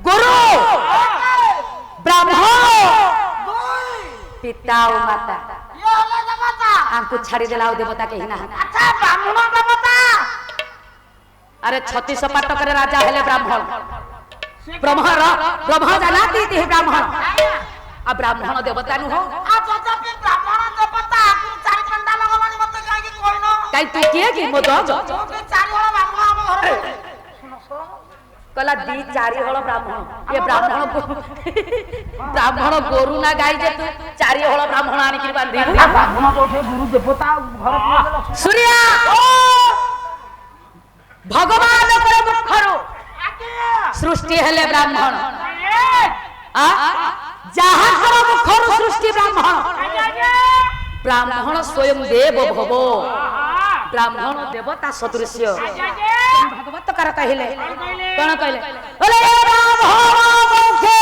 गुरु ब्राह्मण पिता और माता आंकु छाड़ी देला देवता कहीं ना। अच्छा ब्राह्मण देवता अरे 36 पाटक रे राजा हेले ब्राह्मण ब्रह्म जानाती ती ब्राह्मण आ ब्राह्मण देवता नु हो आ जदपि ब्राह्मण देवता चारि पंडा लगवानी मते काई की कहनो काई तू किए की मो दो चारि हळ ब्राह्मण हम घर कला दी 4 हळ ब्राह्मण ये ब्राह्मण गोरु ना गाई जे तू 4 हळ ब्राह्मण आनी की बांधी ब्राह्मण तो गुरु देवता घर सूर्य भगवान कर मुखरो सृष्टि हेले ब्राह्मण आ जहां कर मुखरो सृष्टि ब्राह्मण ब्राह्मण स्वयं देव भव ब्राह्मण देवता सदृश्य भगवत कर कहले कोन कहले बोले ब्राह्मण मुखे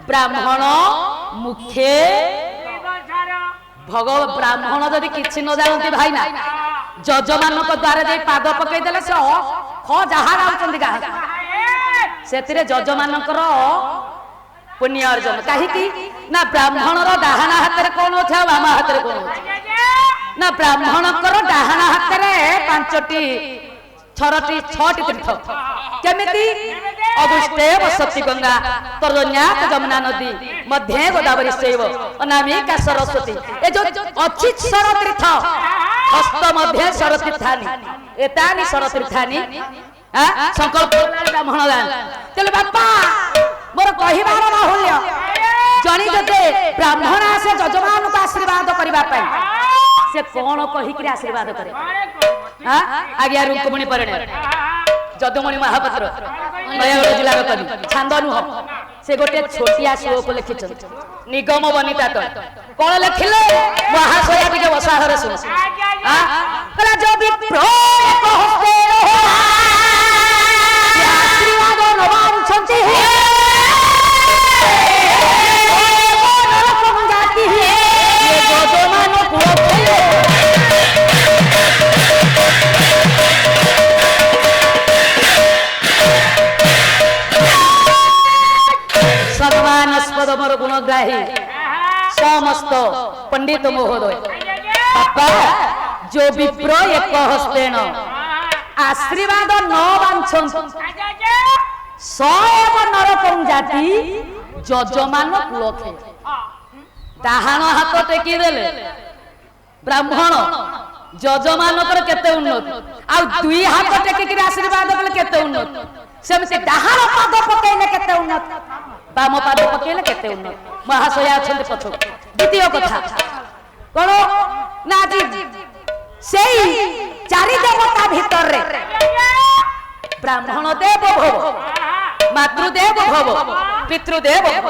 ब्राह्मण मुखे भगव ब्राह्मण जदि किछि न जानती भाई ना जजमान द्वारा जे पाद पकई देले से ख जहा राउचंदी गा सेतिरे जजमान पुण्य अर्जन काहे ना ब्राह्मण रो डाहाना हाथ रे कोन अछि आ बामा हाथ रे कोन अछि ना ब्राह्मण कर डाहाना हाथ रे 5टी 6टी तीर्थ केमिति अगुष्टेव सती गंगा तरण्यात जमुना नदी मध्य गोदावरी शैव अनामिका सरस्वती ए जो अछि सरतीर्थ हस्त मध्य सरतीर्थानि एतानि सरतीर्थानि संकल्प ब्राह्मण दान चलो बापा मोर कहिबार बाहुल्य जणी जते ब्राह्मण आसे जजमान को आशीर्वाद करबा पई से कोन कहि कि आशीर्वाद करे हां आज्ञा रुक्मणी परणे जदुमणि महापात्र नयागढ़ जिला कवि छांदनु हो से गोटे छोटिया श्लोक लिखिछन निगम बनिता तो कोन लिखिले महाशया के वसाहर सुन हां कला जो भी प्रो कहते रहो आशीर्वाद नवान छंती है सर्वानस्पद मोर गुणग्राही समस्त पंडित महोदय बापा जो विप्र एक हस्तेन आशीर्वाद न बांछन सएव नरकं जाति जजमान कुलखे डाहाण हाथ टेकी देले ब्राह्मण जजमान केते उन्नत आ दुई हाथ टेकी आशीर्वाद देले केते उन्नत सेमसे डाहाण पाद पकेले केते उन्नत बाम पाद पकेले केते उन्नत महाशया अछंती पछ द्वितीय कथा कोन ना जी सेई चारि देवता भीतर रे ब्राह्मण देव भव मातृदेव भव पितृदेव भव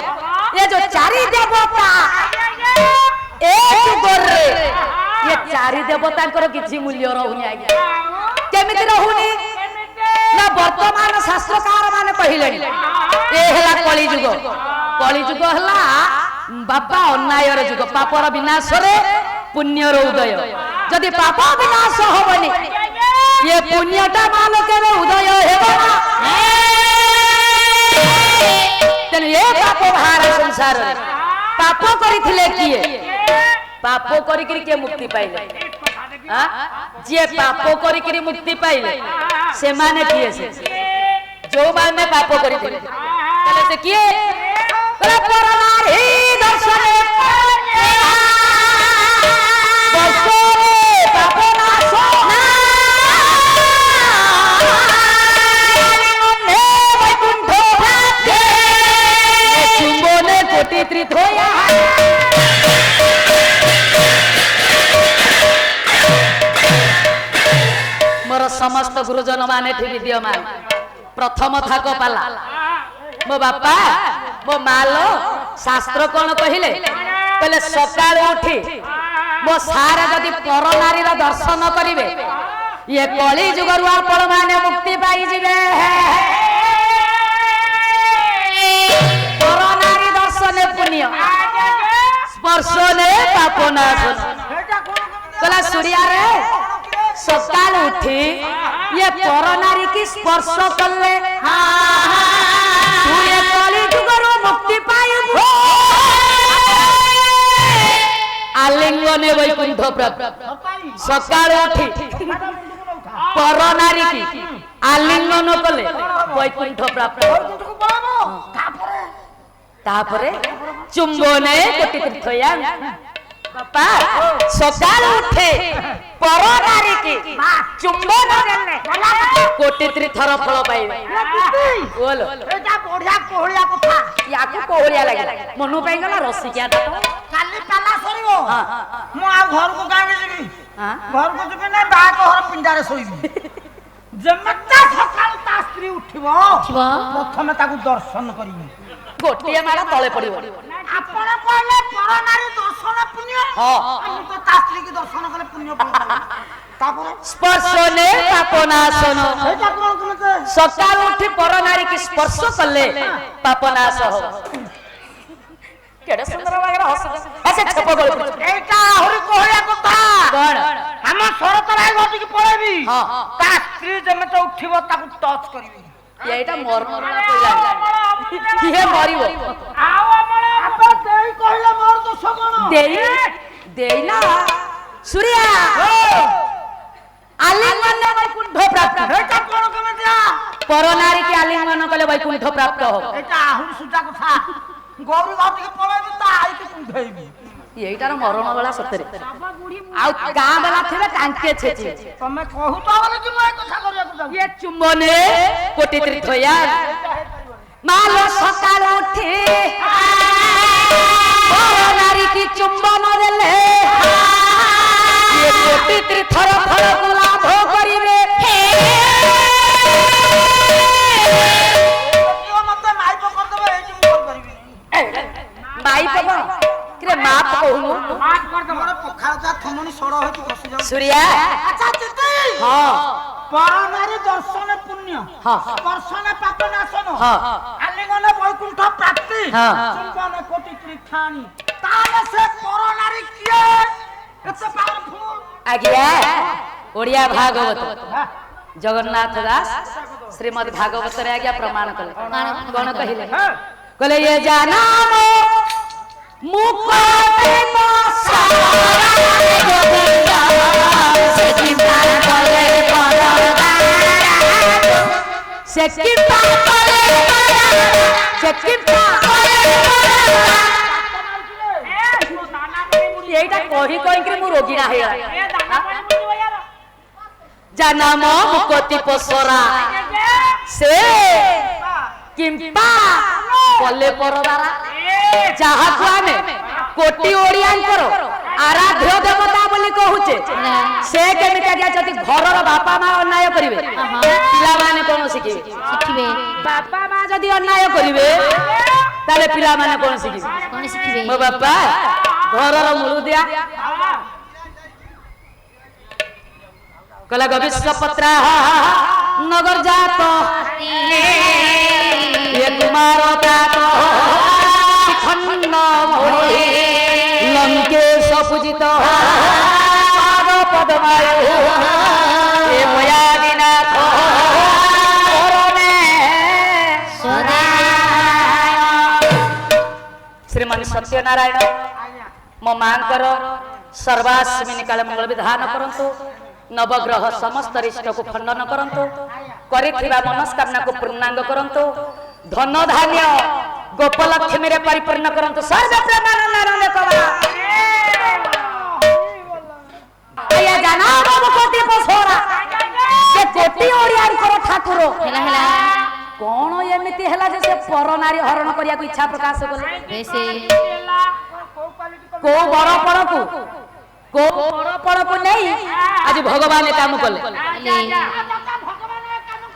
ये जो चारि देवता एक गोरे ये चारि देवता कर किछि मूल्य रहउनी आज्ञा केमिति रहउनी ना वर्तमान शास्त्रकार माने कहिले ए हला कली जुग हला बापा अन्यायर जुग पापर विनाश रे पुण्य रो उदय जदि पाप विनाश होबनी ये पुण्यटा मान के उदय हेबो ना तने ये पाप भार संसार रे पाप करिथिले किए पाप करिकरी के मुक्ति पाइले हां जे पाप करिकरी मुक्ति पाइले से माने किए से जो माने पाप करिथिले तले से किए परमारी दर्शन पाप नाश ने वैकुंठ भाग्ये चुंबने कोटि त्रिधोया मोर समस्त गुरुजन माने थी विद्यमान प्रथम थाक पाला मो बापा मो मालो शास्त्र कौन कहले कहले सकाळ उठी मो सारे जदि पर नारी दर्शन करिवे ये कली जुगरु आपण माने मुक्ति पाई जिवे ପାପନାଶନ। କହିଲା ସୁରିଆ ରେ ସକାଳୁ ଉଠି ଇଏ ପର ନାରୀ କି ସ୍ପର୍ଶ କଲେ ତୁ ଏ କଳି ଯୁଗରୁ ମୁକ୍ତି ପାଇବୁ ଆଲିଙ୍ଗନେ ବୈକୁଣ୍ଠ ପ୍ରାପ୍ତ। ସକାଳୁ ଉଠି ପର ନାରୀ କି ଆଲିଙ୍ଗନ କଲେ ବୈକୁଣ୍ଠ ପ୍ରାପ୍ତ। ତାପରେ ଚୁମ୍ବନେ କୋଟି ତୀର୍ଥୟା ବାପା ସକାଳୁ ଉଠେ ପର ନାରୀ କି ଚୁମ୍ବନ ଦେଲେ କୋଟି ତୀର୍ଥର ଫଳ ପାଇବେ। ବୋଲ ଏଟା ବଢିଆ କୋହଳିଆ କଥା। ୟାକୁ କୋହଳିଆ ଲାଗିଲା ମନୁ ପାଇଁ ଗଲା ରସିକିଆ ଟା ତ କାଲି ପାଲା ସରିବ ମୁଁ ଆଉ ଘରକୁ କାହିଁକି ଯିବି? ଘରକୁ ଯିବି ନା ବାହା ଘର ପିଣ୍ଡାରେ ଶୋଇବି। ଯେମିତି ସକାଳୁ ତା ସ୍ତ୍ରୀ ଉଠିବ ପ୍ରଥମେ ତାକୁ ଦର୍ଶନ କରିବି। ଗୋଟିଏ ମାଳ ତଳେ ପଡିବ। ଆପଣ କହିଲେ ପର ନାରୀ ଦର୍ଶନ ପୁଣ୍ୟ। ମୁଁ ତ ତା ସ୍ତ୍ରୀ କି ଦର୍ଶନ କଲେ ପୁଣ୍ୟ ପାଇବି। ତାପରେ ସ୍ପର୍ଶନେ ପାପନାଶନ। ସେଇଟା କଣ କହୁଛେ? ସକାଳୁ ଉଠି ପର ନାରୀ କି ସ୍ପର୍ଶ କଲେ ପାପନାଶ ହବ। କେଡେ ସୁନ୍ଦର ଭାବରେ ହସୁଛ। ଆଚ୍ଛା ଛପ ଗଳି এইটা আহুরি কোহলিয়া কথা। କଣ ଆମ ସରତରାଇ ଘଟିକି ପଳେଇବି। ତା ସ୍ତ୍ରୀ ଯେମିତି ଉଠିବ ତାକୁ ଟଚ୍ କରିବି। ଏଇଟା ମରଣ ପଇଲା କିଏ ମରିବ? ଆପଣ ଦେଇ କହିଲେ ମୋର ଦୋଷ କଣ? ଦେଇ ଦେଇ ନା ସୁରିଆ ଆଲିଙ୍ଗନ ବୈକୁଣ୍ଠ ପ୍ରାପ୍ତ। এইটা কোন কেমিতিয়া? ପର ନାରୀ କି ଆଲିଙ୍ଗନ କଲେ ବୈକୁଣ୍ଠ ପ୍ରାପ୍ତ ହବ। এইটা আহুরি সুজা কথা। গৌরী ঘটিକି ପଳେଇବି ତା ଆଇକି କୁଣ୍ଢେଇବି। এইটাର ମରଣ ବେଳା ସତରେ ଆଉ ଗାଁ ବେলা ଥିବେ କାଙ୍କେ ଛେଚି ତମେ କହୁଛ ବୋଲି କି ମୁଁ ଏ କଥା କରିବାକୁ ଯାଉଛି। ଇଏ ଚୁମ୍ବନେ କୋଟି ତୀର୍ଥୟା ମାଲ ସକାଳ ଉଠି ପର ନାରୀ କି ଚୁମ୍ବନ ଦେଲେ ଇଏ କୋଟି ତୀର୍ଥର ଫଳକୁ ଲାଭ କରିବେ। ମତେ ମାଇପ କରିଦେବ ଏଇଠି ମୁଁ କରିପାରିବି। ମାଇପ କଣ କିରେ ମାପ କହୁନୁ? ମାଫ କରିଦେବ। ମୋର ପଖାଳ ଯା ଥମଣି ସଡ ହେଇକି ବସି ଯାଉଛି। ସୁରିଆ ଆଚ୍ଛା ଚିତି। ହଁ ପର ନାରୀ ଦର୍ଶନ ପୁଣ୍ୟ। ହଁ ସ୍ପର୍ଶନେ ପାପ ନାଶନ। ହଁ ଆଲିଙ୍ଗନେ ବୈକୁଣ୍ଠ ପ୍ରାପ୍ତି। ହଁ। ଚୁମ୍ବନେ କୋଟି ତୀର୍ଥାଣି। ତାହେଲେ ସେ ପର ନାରୀ କିଏ? ଏତେ ପାୱାରଫୁଲ। ଆଜ୍ଞା ଓଡ଼ିଆ ଭାଗବତ ଜଗନ୍ନାଥ ଦାସ ଶ୍ରୀମଦ୍ ଭାଗବତରେ ଆଜ୍ଞା ପ୍ରମାଣ କଲେ। କଣ କହିଲେ? କହିଲେ ଇଏ ଜାନା এইটা কহি কহিকি মু রোগীনা হয়ে জানাম মুকতি পসরা সে কিম্পা কলে পরদারা যাহাকু আমি কোটি ওড়িয়াঙ্কর আরাধ্য দেবতা বলি কহুছে সে কেমিতি আজ্ঞা যদি ঘরর বাপা মা অন্যায় করিবে পিলা মানে কোন শিখিবে? শিখিবে। বাপা মা যদি অন্যায় করিবে তাহলে পিলা মানে কোন শিখিবে? কোন শিখিবে? মো বাপা ঘরর মূলদিয়া কলা গবিশ্বপত্রা নগর জাত এ কুমার তাত খন্ন মণি লঙ্কেশ পূজিত পাদ পদ্মায়ু এ ময়াদিনাথ শ্রীমান সত্যনারায়ণ মো মাঙ্কর সর্বাশ্মিনী কালে মঙ্গল বিধান করন্তু নবগ্রহ সমস্ত রিষ্টকু খণ্ডন করন্তু করিଥିବା মনস্কামনাକୁ ପୂର୍ଣ୍ଣାଙ୍ଗ କରନ୍ତୁ ଧନ ଧାନ୍ୟ ଗୋପଲକ୍ଷ୍ମୀରେ ପରିପୂର୍ଣ୍ଣ କରନ୍ତୁ ସର୍ବ ପ୍ରେମାନନ୍ଦ କବା ଆୟା ଜାନାବ କୋଟି ପସରା ସେ କୋଟି ଓଡିଆଙ୍କର ଠାକୁର ହେଲା ହେଲା କଣ ଏମିତି ହେଲା ଯେ ସେ ପର ନାରୀ ହରଣ କରିବାକୁ ଇଚ୍ଛା ପ୍ରକାଶ କଲେ ବେଶୀ କୋ ବଡ ପଳକୁ କୋ ବଡ ପଳକୁ ନେଇ ଆଜି ଭଗବାନ କାମ କଲେ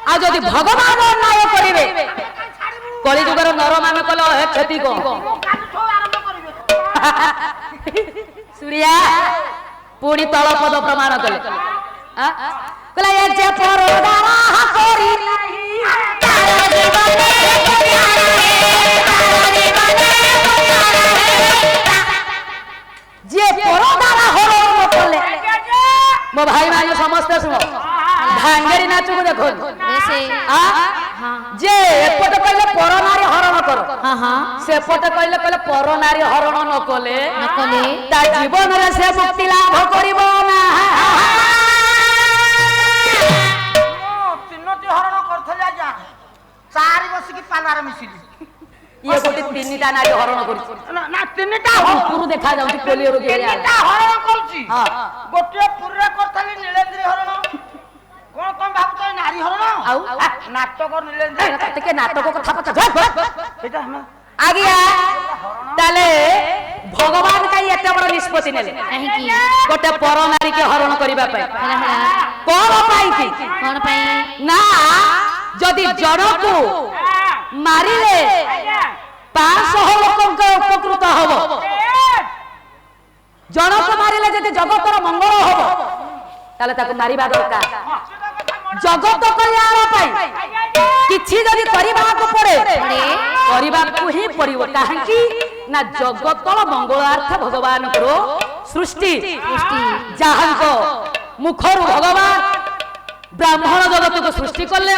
ଆଉ ଯଦି ଭଗବାନ ଅନ୍ୟାୟ କରିବେ କଳିଯୁଗର ନର ମାନେ କଲେ ହେ କ୍ଷତି କଣ ସୁରିଆ ପୁଣି ତଳ ପଦ ପ୍ରମାଣ କଲେ କହିଲା ଏ ଯେ ପରଦାରା କରି ଯିଏ ସମସ୍ତେ ଶୁଣ ଭାଙ୍ଗେରୀ ନାଚକୁ ଦେଖ ଯେ ଏପଟେ କହିଲେ ପରନାରୀ ହରଣ କର ସେପଟେ କହିଲେ ପରନାରୀ ହରଣ ନ କଲେ ତା ଜୀବନରେ ସେ ମୁକ୍ତି ଲାଭ କରିବ ନା। ତିନୋଟି ହରଣ କରିଥିଲେ ଆଜ୍ଞା, ଚାରି ବସିକି ପାଲାରେ ମିଶିଲି। ଇଏ ଗୋଟେ ତିନିଟା ନାରୀ ହରଣ କରୁଛି ନା ତିନିଟା ଉପରୁ ଦେଖା ଯାଉଛି ପୋଲିଓ ରୋଗୀ ତିନିଟା ହରଣ କରୁଛି। ଗୋଟିଏ ପୁରୀରେ କରିଥିଲି ନୀଳେନ୍ଦ୍ରୀ ହରଣ। କଣ କଣ ଭାବୁଛ ନାରୀ ହରଣ? ଆଉ ନାଟକ ନୀଳେନ୍ଦ୍ରୀ ଟିକେ ନାଟକ କଥା ଆଜ୍ଞା ତାହେଲେ ଭଗବାନ କାହିଁ ଏତେ ବଡ ନିଷ୍ପତ୍ତି ନେଲେ ଗୋଟେ ପର ନାରୀকে ହରଣ କରିବା ପାଇଁ? କଣ ପାଇଁ ନା ଯଦି ଜଣକୁ ମାରିଲେ 500 ଲୋକଙ୍କ ଉପକୃତ ହବ, ଜଣକୁ ମାରିଲେ ଯଦି ଜଗତର ମଙ୍ଗଳ ହବ ତାହେଲେ ତାକୁ ମାରିବା ଦରକାର। ଜଗତ କଲ୍ୟାଣ ପାଇଁ କିଛି ଯଦି କରିବାକୁ ପଡେ କରିବାକୁ ହିଁ ପଡିବ। କାହିଁକି ନା ଜଗତର ମଙ୍ଗଳାର୍ଥ ଭଗବାନଙ୍କର ସୃଷ୍ଟି। ଯାହାଙ୍କ ମୁଖରୁ ଭଗବାନ ବ୍ରାହ୍ମଣ ଜଗତକୁ ସୃଷ୍ଟି କଲେ,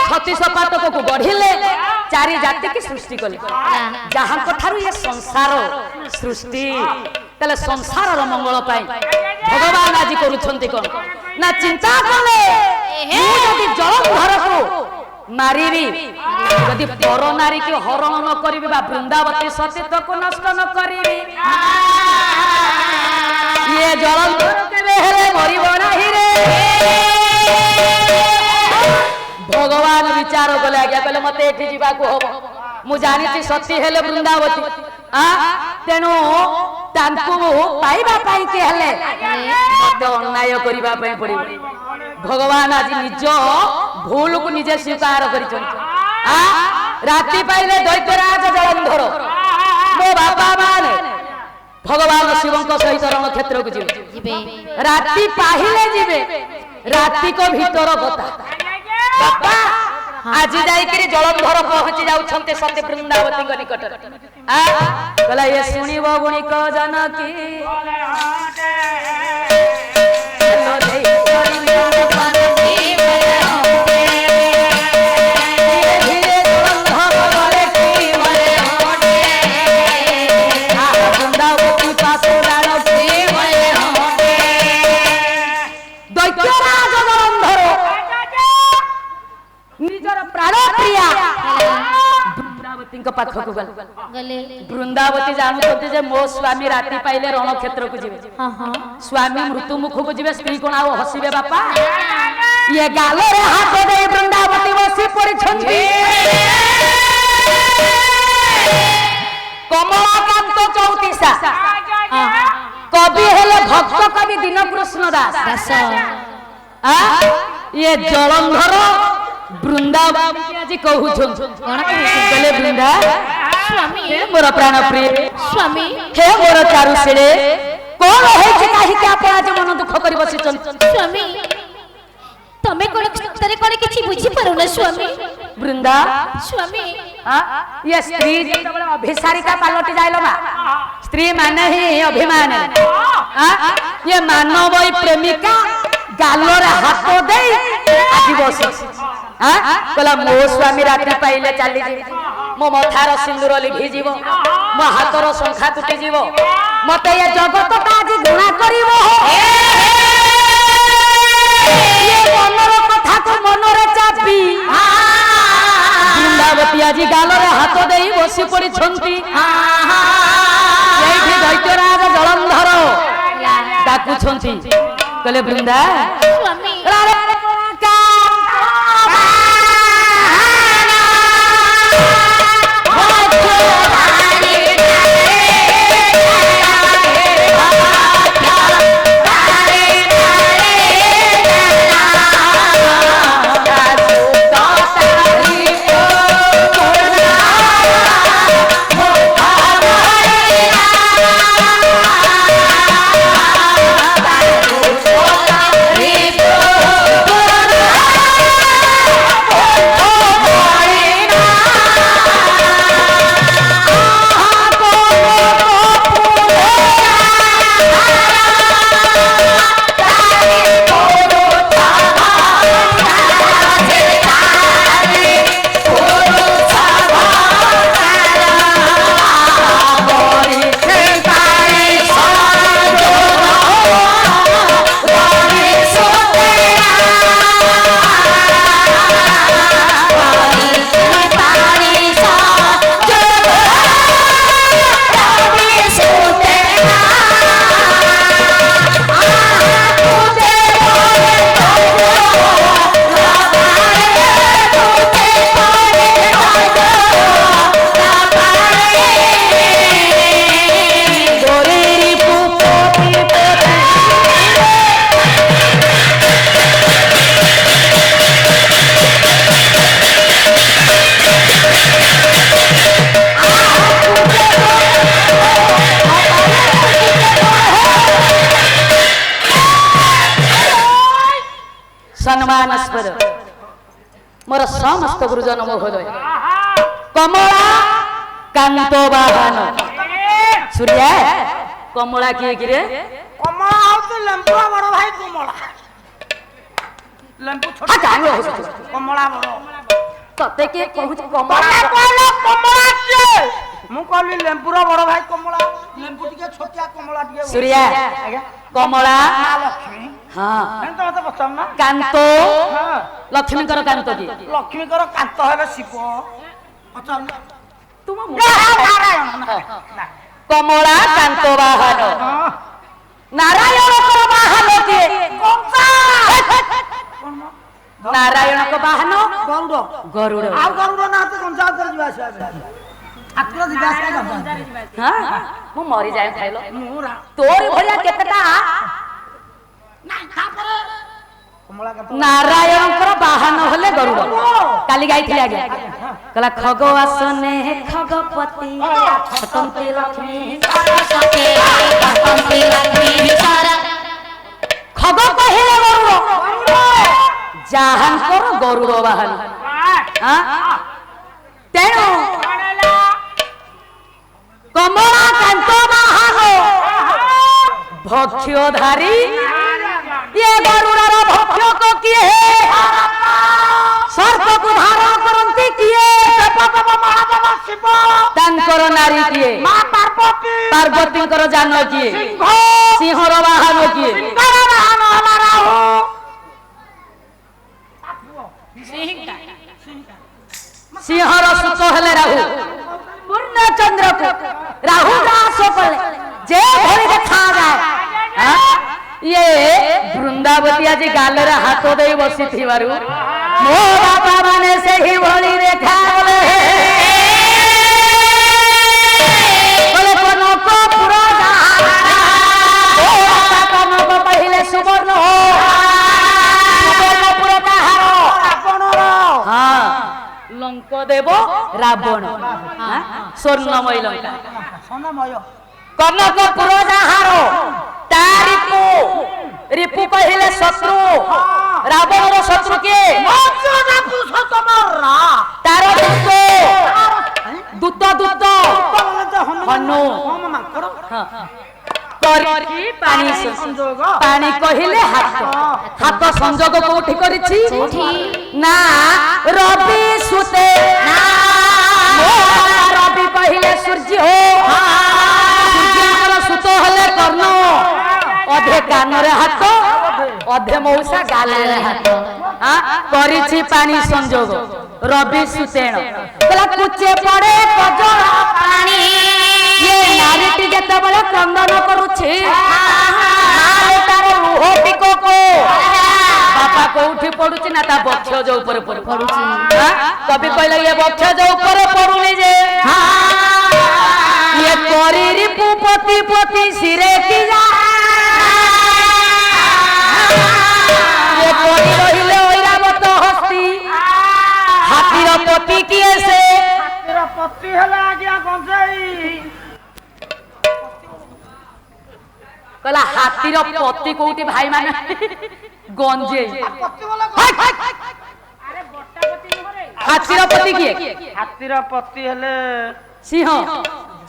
ଛତିଶ ପାଟକକୁ ଗଢିଲେ, ଚାରି ଜାତିକି ସୃଷ୍ଟି କଲେ, ଯାହାଙ୍କ ଠାରୁ ଏ ସଂସାର ସୃଷ୍ଟି। ତାହେଲେ ସଂସାରର ମଙ୍ଗଳ ପାଇଁ ଭଗବାନ ଆଜି କରୁଛନ୍ତି କଣ ନା ଚିନ୍ତା କଲେ ମୁଁ ଯଦି ଜଳଧରକୁ ମାରିବି, ଯଦି ପର ନାରୀକି ହରଣ ନ କରିବି ବା ବୃନ୍ଦାବତୀ ସତୀତ୍ୱକୁ ନଷ୍ଟ ନ କରିବି, ଇଏ ଜଳଧର କେବେ ହେଲେ ମରିବ ନାହିଁ ରେ। ଭଗବାନ ବିଚାର କଲେ ଆଜ୍ଞା, କହିଲେ ମତେ ଏଠି ଯିବାକୁ ହବ। ମୁଁ ଜାଣିଛି ସତୀ ହେଲେ ବୃନ୍ଦାବତୀ, ତେଣୁ ତାଙ୍କୁ ପାଇବା ପାଇଁ କି ହେଲେ ମତେ ଅନ୍ୟାୟ କରିବା ପାଇଁ ପଡିବ। ଭଗବାନ ଆଜି ନିଜ ଭୁଲକୁ ନିଜେ ସ୍ୱୀକାର କରିଛନ୍ତି। ରାତି ପାଇଲେ ଦୈତ୍ୟରାଜ ଜଳନ୍ଧର ମୋ ବାପା ମାନେ ଭଗବାନ ଶିବଙ୍କ ସହିତ ରଣକ୍ଷେତ୍ରକୁ ଯିବେ, ରାତି ପାହିଲେ ଯିବେ, ରାତିକ ଭିତର କଥା ବାପା ଆଜି ଯାଇକିରି ଜଳନ୍ଧର ପହଞ୍ଚି ଯାଉଛନ୍ତି ସତୀ ବୃନ୍ଦାବତୀଙ୍କ ନିକଟରେ। କହିଲା ଏ ଶୁଣିବ ଗୁଣିକ ଜନକୀ ପାଖକୁ ଗଲେ। ବୃନ୍ଦାବତୀ ଜାଣୁଛନ୍ତି ଯେ ମୋ ସ୍ୱାମୀ ରାତି ପାଇଲେ ରଣକ୍ଷେତ୍ରକୁ ଯିବେ, ସ୍ୱାମୀ ମୃତ୍ୟୁ ମୁଖକୁ ଯିବେ, ସ୍ତ୍ରୀ କଣ ଆଉ ହସିବେ ବାପା? ଇଏ ଗାଲରେ ହାତ ଦେଇ ବୃନ୍ଦାବତୀ ବସି ପଡିଛନ୍ତି। କମଳାକାନ୍ତ ଚୌତିସା କବି ହେଲେ ଭକ୍ତ କବି ଦୀନକୃଷ୍ଣ ଦାସ। ଇଏ ଜଳନ୍ଧର ବୃନ୍ଦାବତୀ ଆଜି କହୁଛନ୍ତି କହିଲେ ବୃନ୍ଦା ହେ ମୋର ପ୍ରାଣ ପ୍ରିୟ ସ୍ୱାମୀ, ହେ ମୋର ଚାରୁଶୀଳେ, କଣ ହେଇଛି କାହିଁକି ଆପଣ ଆଜି ମନ ଦୁଃଖ କରି ବସିଛନ୍ତି? ସ୍ୱାମୀ ତମେ କଣ ସତରେ କଣ କିଛି ବୁଝି ପାରୁନ ସ୍ୱାମୀ? ବୃନ୍ଦା ସ୍ୱାମୀ ଇଏ ସ୍ତ୍ରୀ ଯେତେବେଳେ ଅଭିସାରିକା ପାଲଟି ଯାଇଲ ମା, ସ୍ତ୍ରୀ ମାନେ ହିଁ ଅଭିମାନ। ଇଏ ମାନବ ପ୍ରେମିକା ଗାଲରେ ହାତ ଦେଇ ଆଜି ବସିଛି। କହିଲା ମୋ ସ୍ୱାମୀ ରାତି ପାଇଲେ ଚାଲିଯିବ, ମୋ ମଥାର ସିନ୍ଦୁର ଲିଭିଯିବ, ମୋ ହାତର ଶଙ୍ଖା ତୁଟିଯିବ, ମତେ ଏ ଜଗତଟା ଆଜି ଘୃଣା କରିବ। ମନର କଥାକୁ ମନରେ ଚାପି ବୃନ୍ଦାବତୀ ଆଜି ଗାଲରେ ହାତ ଦେଇ ବସି ପଡିଛନ୍ତି। ସେଇଠି ଦୈତ୍ୟରାଜ ଜଳନ୍ଧର ଡାକୁଛନ୍ତି, କହିଲେ ବୃନ୍ଦା ପରସ୍ପର ମୋର ସମସ୍ତ ଗୁରୁଜନ ମହୋଦୟ କମଳା କାନ୍ତ ବାହନ ସୂର୍ୟା କମଳା କିଏ କିରେ କମଳା ହଉଛି ଲେମ୍ବୁର ବଡ ଭାଇ କମଳା ଲେମ୍ବୁ ଛୋଟ କମଳା ବଡ ତତେ କିଏ କହୁଛି କମଳା କମଳା କିଏ ମୁଁ କହିଲି ଲେମ୍ବୁର ବଡ ଭାଇ କମଳା ଲେମ୍ବୁ ଟିକେ ଛୋଟିଆ କମଳା ଟିକେ ସୂର୍ୟା କମଳା ଲକ୍ଷ୍ମୀ ହଁ ଏମିତି ମତେ ପଚାରୁନ କାନ୍ତ ଲକ୍ଷ୍ମୀଙ୍କର କାନ୍ତ କିଏ ଲକ୍ଷ୍ମୀଙ୍କର କାନ୍ତ ହେଲେ ଶିବ ପଚାରୁନ ତୁମ ନାରାୟଣ ନା କମଳା କାନ୍ତ ବାହନ ନାରାୟଣଙ୍କର ବାହନ କିଏ ନାରାୟଣଙ୍କ ବାହନ ଗରୁଡ ଗରୁଡ ଆଉ ଗରୁଡ ନାହାନ୍ତି କଞ୍ଚା ଉପରେ ଯିବା ଆସିବା ଠାକୁର ଯିବା ଆସିବା ମୁଁ ମରିଯାଏ ଖାଇଲ ମୁଁ ତୋରି ଭଳିଆ କେତେଟା ତାପରେ କମଳା କାନ୍ତ ନାରାୟଣଙ୍କର ବାହନ ହେଲେ ଗରୁଡ କାଲି ଗାଇଥିଲି ଆଜ୍ଞା କହିଲା ଖଗ ଆସନେ ଖଗପତି ଖଟନ୍ତି ଲକ୍ଷ୍ମୀ ଖଗ କହିଲେ ଗରୁଡ ଯାହାଙ୍କର ଗରୁଡ ବାହନ ତେଣୁ କମଳା କାନ୍ତ ବାହନ ଭକ୍ଷ୍ୟଧାରୀ ये गरुड़र भक्षक किए सर्पକୁ ଧାରଣ କରନ୍ତି କିଏ ମହାଦେବ ଶିବ ତାଙ୍କର ନାରୀ କିଏ ମା ପାର୍ବତୀ ପାର୍ବତୀଙ୍କର ଯାନ କିଏ ସିଂହ ସିଂହର ବାହନ କିଏ ସିଂହର ବାହନ ହେଲା ରାହୁ ସିଂହର ସୁତ ହେଲେ ରାହୁ ପୂର୍ଣ୍ଣ ଚନ୍ଦ୍ରକୁ ରାହୁ ଦାସ କଲେ ଯେ ଭଳି ଦେଖାଯାଏ ये ବୃନ୍ଦାବତୀ ଆଜି ଗାଲରେ ହାତ ଦେଇ ବସିଥିବାରୁ ମୋ ବାପା ମାନେ ସେହି ଭଳି ଦେଖାଗଲେ କନକପୁର କନକ କହିଲେ ସୁବର୍ଣ୍ଣ ସୁବର୍ଣ୍ଣପୁର କାହାର ହଁ ଲଙ୍କ ଦେବ ରାବଣ ସ୍ୱର୍ଣ୍ଣମୟୀ ଲଙ୍କା କନକପୁର ଯାହାର ରିପୁ ରିପୁ କହିଲେ ଶତ୍ରୁ ରାବଣର ଶତ୍ରୁ କିଏ ତାର ଦୂତ ଦୂତ ହନୁ ପାଣି କହିଲେ ହାତ ହାତ ସଂଯୋଗ କୋଉଠି କରିଛି ନା ରବି ସୁତେ ରବି କହିଲେ ସୂର୍ଯ୍ୟ ସୂର୍ଯ୍ୟଙ୍କର ସୁତ ହେଲେ କର୍ଣ୍ଣ ଅଧେ କାନରେ ହାତ ଅଧେ ମଉସା ଗାଲରେ ହାତ କରିଛି ପାଣି ସଂଯୋଗ ରବି ସୁତେଣ କହିଲା କୁଚେ ପଡେ କଜଳ ପାଣି ये नारीटी ଯେତେବେଳେ କ୍ରନ୍ଦନ କରୁଛି ତାର ଲୁହ ଟିକକ ବାପା କୋଉଠି ପଡୁଛି ନା ତା ବକ୍ଷଜ ଉପରେ ପଡୁଛି କବି କହିଲା ଇଏ ବକ୍ଷଜ ଉପରେ ପଡୁନି ଯେ ଇଏ କରି ରିପୁ ପତି ପତି ଶିରେ କି ଯା ये पति रहिले ঐরাবত হস্তি হাতির পতি কিয়ে সে ହାତୀର ପତି ହେଲା ଆଜ୍ଞା ଗଞ୍ଜେଇ कहला हाथीर पति कोउटी भाई माने गंजे ପତି ବୋଲେ हाथीर पति किए ହାତୀର ପତି ହେଲେ सिंह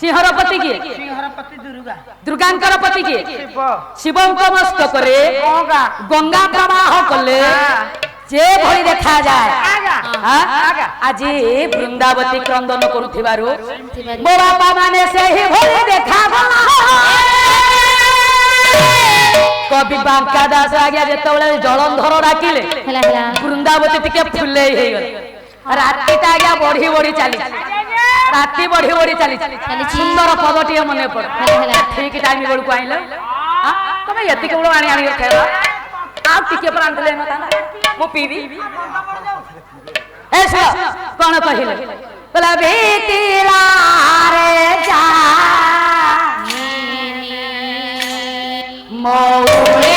सिंहर पति किए ସିଂହର ପତି ଦୁର୍ଗା दुर्गांकर पति किए ଶିବ शिवंक मस्तकरे ଗଙ୍ଗା गंगा प्रवाह कले जे भଳି देखा जाए आज वृंदावती क्रंदन करुथिबारु मो बापा माने सेही भଳି देखा गला कवि बांका दास आज्ञा जेतबेले जलंधर डाकिले वृंदावती टिके फुले हे गले रातिटा आज्ञा बढ़ी बढ़ी चली राति बढ़ी बढ़ी चली सुंदर पदटिए मने पड़ ठीक टाइम बेलू आइल तुम एति केवल आनी आनी खाइबा आ टिके पर आंधले न ताना मो पीबी ऐसा कोन कहिले बोला बेटीला रे जा मौरे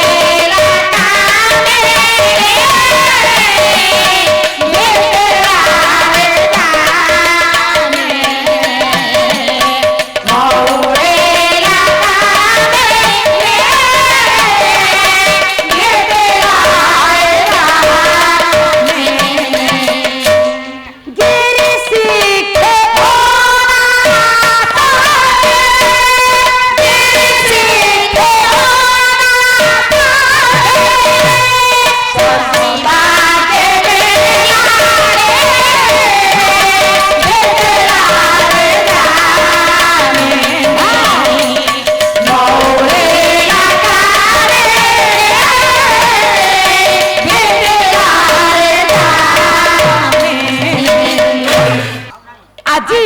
আজি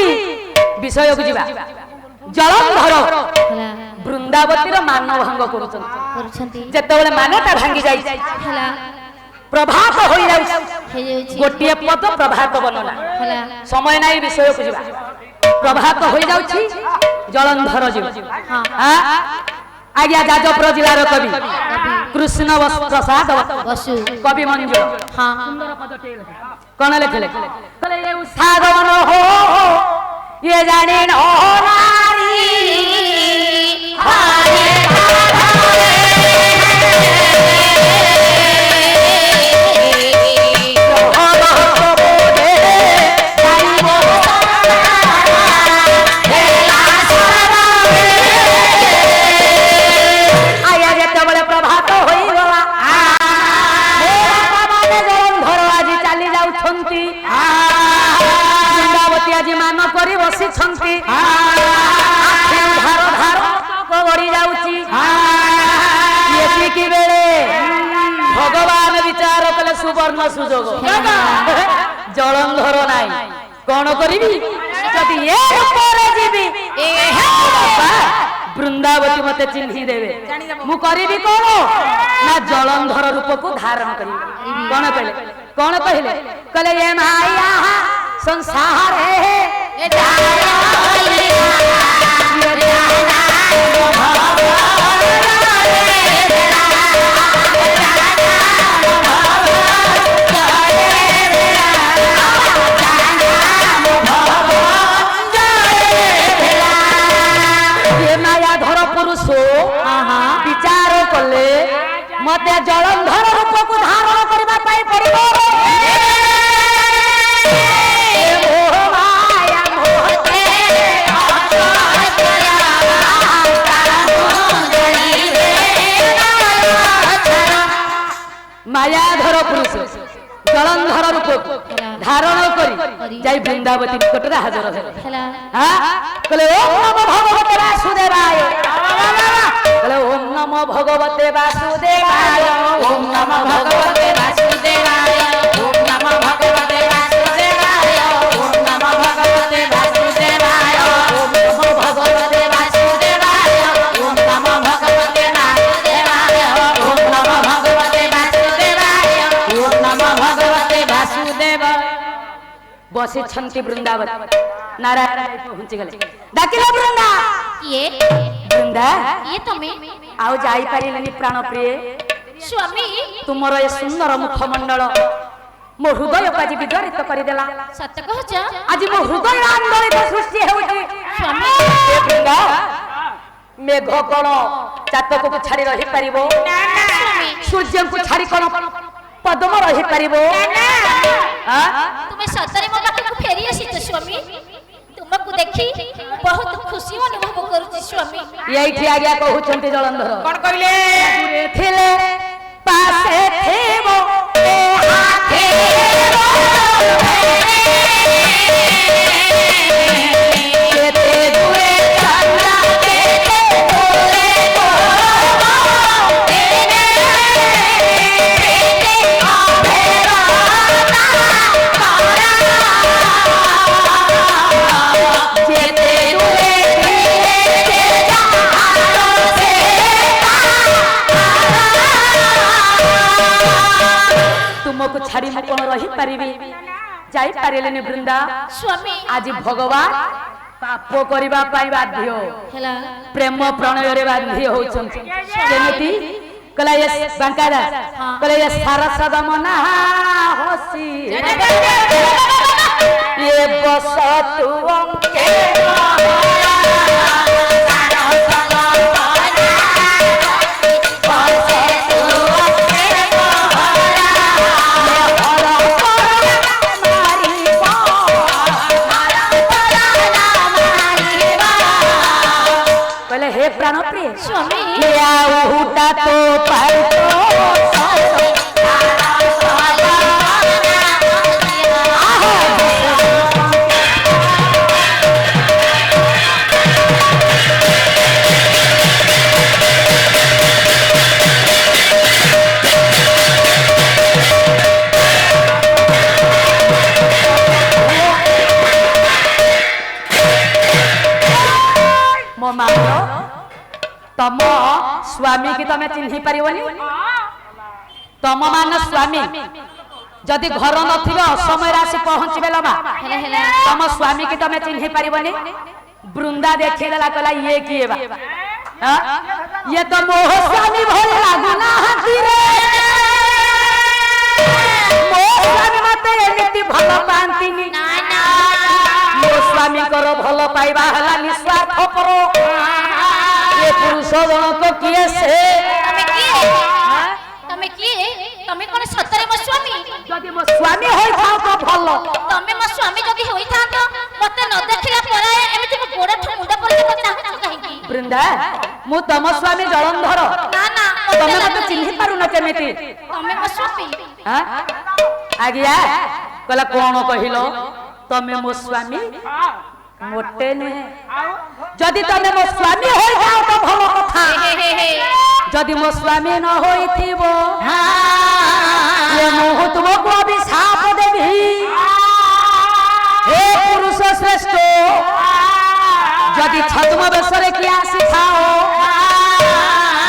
বিষয়କୁ ଯିବା ଜଳନ୍ଧର ହେଲା ବୃନ୍ଦାବତୀର ମାନ ଭଙ୍ଗ କରୁଛନ୍ତି କରୁଛନ୍ତି ଯେତେବେଳେ ମାନଟା ଭାଙ୍ଗି ଯାଇଛି ହେଲା ପ୍ରଭାତ ହୋଇଯାଉଛି ହେଇଯାଉଛି ଗୋଟିଏ ପଦ ପ୍ରଭାତ ବର୍ଣ୍ଣନା ହେଲା ସମୟ ନାହିଁ ବିଷୟକୁ ଯିବା ପ୍ରଭାତ ହୋଇଯାଉଛି ଜଳନ୍ଧର ଯିବ ହଁ ଆଜ୍ଞା ଯାଜପୁର ଜିଲ୍ଲାର କବି କୃଷ୍ଣ ପ୍ରସାଦ ବସୁ କବି ମଞ୍ଜୁଳ ହଁ କଣ ଲେଖିଲେ କହିଲେ ଏ ସାଧନ ହୋ ଇଏ ଜାଣି ନାରୀ ବୃନ୍ଦାବତୀ ଆଜି ମାନ କରି ବସିଛନ୍ତି ଧାର ଧାର ଗড়ି ଯାଉଛି ଏତିକି ବେଳେ ଭଗବାନ ବିଚାର କଲେ ସୁବର୍ଣ୍ଣ ସୁଯୋଗ ଜଳନ୍ଧର ନାହିଁ କଣ କରିବି ଯଦି ଏ ଉପରେ ଯିବି ବୃନ୍ଦାବତୀ ମତେ ଚିହ୍ନି ଦେବେ ମୁଁ କରିବି କଣ ନା ଜଳନ୍ଧର ରୂପକୁ ଧାରଣ କରିବି କଣ କହିଲେ କହିଲେ ଏ ମାୟା ସଂସାର ବିଚାର କଲେ ମତେ ଜଳନ୍ଧର ରୂପକୁ ଧାରଣ କରିବା ପାଇଁ ପଡିବ ମାୟାଧର ପୁରୁଷ ଜଳନ୍ଧର ରୂପକୁ ଧାରଣ କରି ଯାଇ ବୃନ୍ଦାବତୀ ନିକଟରେ ହାଜର ହେଲେ କହିଲେ ଓମ୍ ନମୋ ଭଗବତେ ବାସୁଦେବାୟ କହିଲେ ଓମ୍ ନମୋ ଭଗବତେ ବାସୁଦେବାୟ ଓମ୍ ନମୋ ଭଗବତେ ବାସୁଦେବାୟ ଓମ୍ ନମୋ ଭଗବତେ ବାସୁଦେବାୟ ଓମ୍ ନମୋ ଭଗବତେ ବାସୁଦେବାୟ ଓମ୍ ନମୋ ଭଗବତେ ବାସୁଦେବାୟ ଓମ୍ ନମୋ ଭଗବତେ ବାସୁଦେବାୟ ଓମ୍ ନମୋ ଭଗବତେ ବାସୁଦେବାୟ ଓମ୍ ନମୋ ଭଗବତେ ବାସୁଦେବ ବସିଛନ୍ତି ବୃନ୍ଦାବତୀ ନାରାୟଣ ପହଞ୍ଚି ଗଲେ ଡାକିଲେ ବୃନ୍ଦା କିଏ ବୃନ୍ଦା କିଏ ତମେ ଆଉ ଯାଇପାରିଲେନି ପ୍ରାଣ ପ୍ରିୟ ସ୍ୱାମୀ ତୁମର ଏ ସୁନ୍ଦର ମୁଖମଣ୍ଡଳ ମୋ ହୃଦୟକୁ ଆଜି ବିଜଡ଼ିତ କରିଦେଲା ସତ କହୁଛ ଆଜି ମୋ ହୃଦୟ ଆନ୍ଦୋଳିତ ସୃଷ୍ଟି ହେଉଛି ସ୍ୱାମୀ ଏ ବୃନ୍ଦା ମେଘ କଣ ଚାତକକୁ ଛାଡ଼ି ରହିପାରିବ ସୂର୍ଯ୍ୟଙ୍କୁ ଛାଡ଼ି କଣ ପଦ୍ମ ରହିପାରିବ ତୁମେ ସତରେ ମୋ ପାଖକୁ ଫେରି ଆସିଛ ସ୍ୱାମୀ ତୁମକୁ ଦେଖି ବହୁତ ଖୁସି ଅନୁଭବ କରୁଛି ସ୍ୱାମୀ ଏଇଠି ଆଜ୍ଞା କହୁଛନ୍ତି ଜଳନ୍ଧର କଣ କହିଲେ ଥିଲେ ପାଶେ ଥିବ ଏ ହାତେ କେତେ ଦୂରେ ଚନ୍ଦ୍ର କେତେ ଦୂରେ ତୁମକୁ ଛାଡ଼ି ମୁଁ କଣ ରହିପାରିବି ଯାଇପାରିଲେନି ବୃନ୍ଦା ସ୍ୱାମୀ ଆଜି ଭଗବାନ ପାପ କରିବା ପାଇଁ ବାଧ୍ୟ ହେଲା ପ୍ରେମ ପ୍ରଣୟରେ ବାଧ୍ୟ ହଉଛନ୍ତି କେମିତି କହିଲା ଏ ବାଙ୍କାରା କହିଲା ଏ ସାରସ ଦମନା ହସି ଏ ବସ ତୁ ଅଙ୍କେ हे प्राण प्रिय स्वामी हुटा तो मान तम स्वामी की तमे चिन्हि पारिबनी तम मान स्वामी जदि घर नथिबे असमय आसी पहुंचबे लमा तम स्वामी की तमे चिन्हि पारिबनी बृंदा देखि देला कहला ये किए बा ये तो मोह स्वामी भले लागुना हाथी रे मोह स्वामी मते एमिति भलो पांतिनी ना ना मोह स्वामी करो भलो पाइबा हला निस्वार्थ परो ये पुरुष जनक किए से तमे किए तमे कोन सतरे मो स्वामी जदि मो स्वामी होई थाओ तो भलो तमे मो स्वामी जदि होई था तो मते न देखिला परे एमिति को गोड़ मुंडा पर के चाहू काहे की बृंदा मु तम स्वामी जलंधर ना ना तमे मते चिन्हि पारु न केमिति तमे मो स्वामी हां आगिया कहला कोन कहिलो तमे मो स्वामी मोटे नुहे जदि तमे मो स्वामी होई जाओ तो भलो कथा जदि मो स्वामी न होई थिबो ये मोह तुमको अभिशाप देबी हे पुरुष श्रेष्ठ जदि छद्म बेसरे की आसी खाओ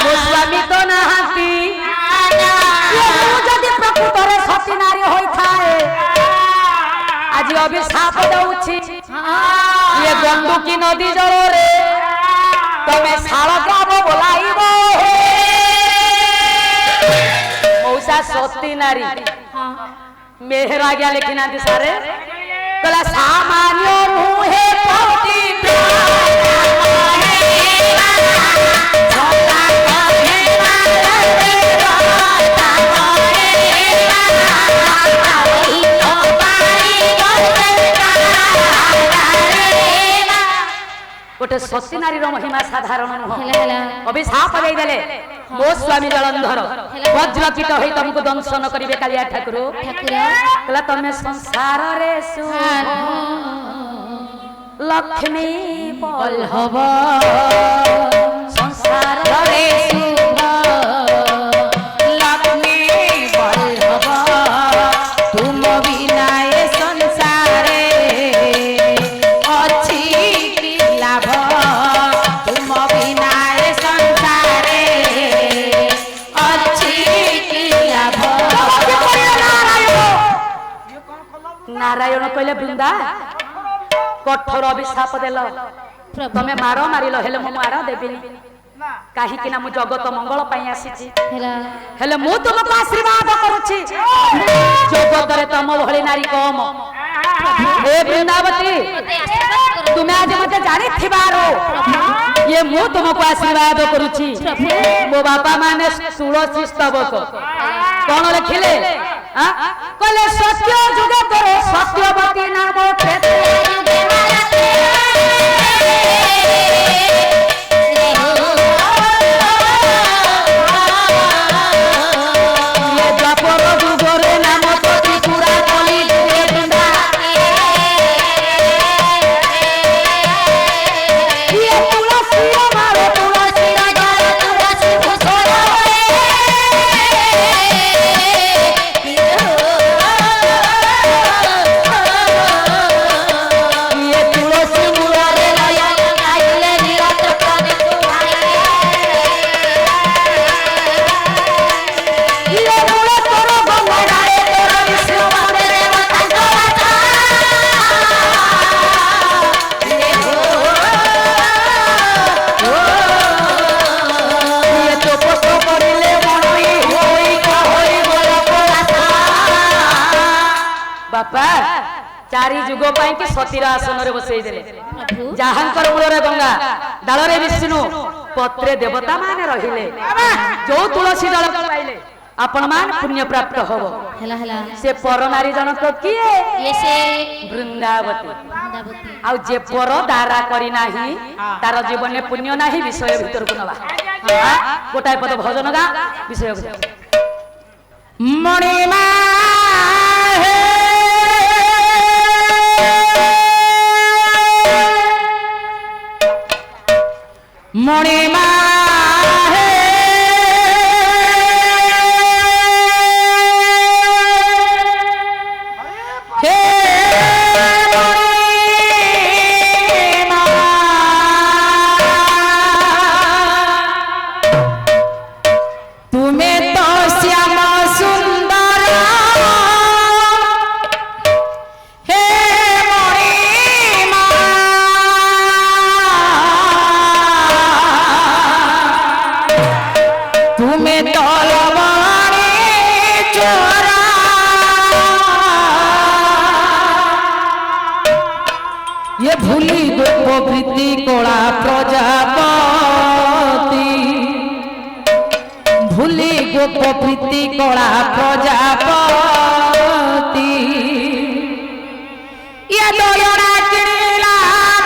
मो स्वामी तो नहांती जदि प्रकृत रे सती नारी होई थाए आज अभिशाप दउछि ये गंडुकी नदी जल रे तमे शालग्राम बोलाइबो मौसा सती नारी मेहरा गया लेकिन आदि सारे कला सामान्य मुहे पौती गोटे सती नारी महिमा साधारण नुह अभिशाप देदेले मो स्वामी जलंधर वज्रकित होई तुमको दंशन करिवे कालिया ठाकुर कहला तमे संसार रे सु लक्ष्मी बल्लभ संसार रे लक्ष्मी बल्लभ तुम बिना ए संसारे अछि लाभ तुम बिना ए संसारे अछि लाभ नारायण कहले बृंदा कठोर अभिशाप देल तमे मार मारिल हेले मु मार देबिनी काहे कि ना मु जगत मंगल पई आसीची हेले मु तुमको आशीर्वाद करूची जगत रे तम भली नारी कम हे वृंदावती तुमे आज मते जानि थिबारो ये मु तुमको आशीर्वाद करूची मो बापा माने तुलसी स्तवक कोन लिखिले कहले सत्य जुगे करे सत्यवती नाम क्षेत्र ये द्वापर जुगरे नाम तो त्रिपुरा कली जुगे बृंदा ये तुलसी मारो तुलसी राजा तुलसी भूषण ये तुलसी मुरारे लाया आइले निरंतर प्राणी ये मुरे तोरो गंगारे तोरो विष्णु माने रे बतांगो बाता ये तो पतो करिले मनई होई होई बोला कोलासा बापा चारि जुग पाई कि सतीर आसन रे बसई देले जाहांकर मूलरे गंगा डालरे विष्णु पत्रे देवता माने रहिले जो तुलसी दल पाइले आपण मान पुण्य प्राप्त होबो से पर नारी जनक किए ये से वृंदावती वृंदावती आ जे पर दारा करी नाही तार जीवन में पुण्य नाही विषय भीतर को नवा गोटाय पद भजन गा विषय मणिमा मणिमा ये भूली गो प्रवृत्ति कोड़ा प्रजापति भूली गो प्रवृत्ति कोड़ा प्रजापति ये दोयरा किरला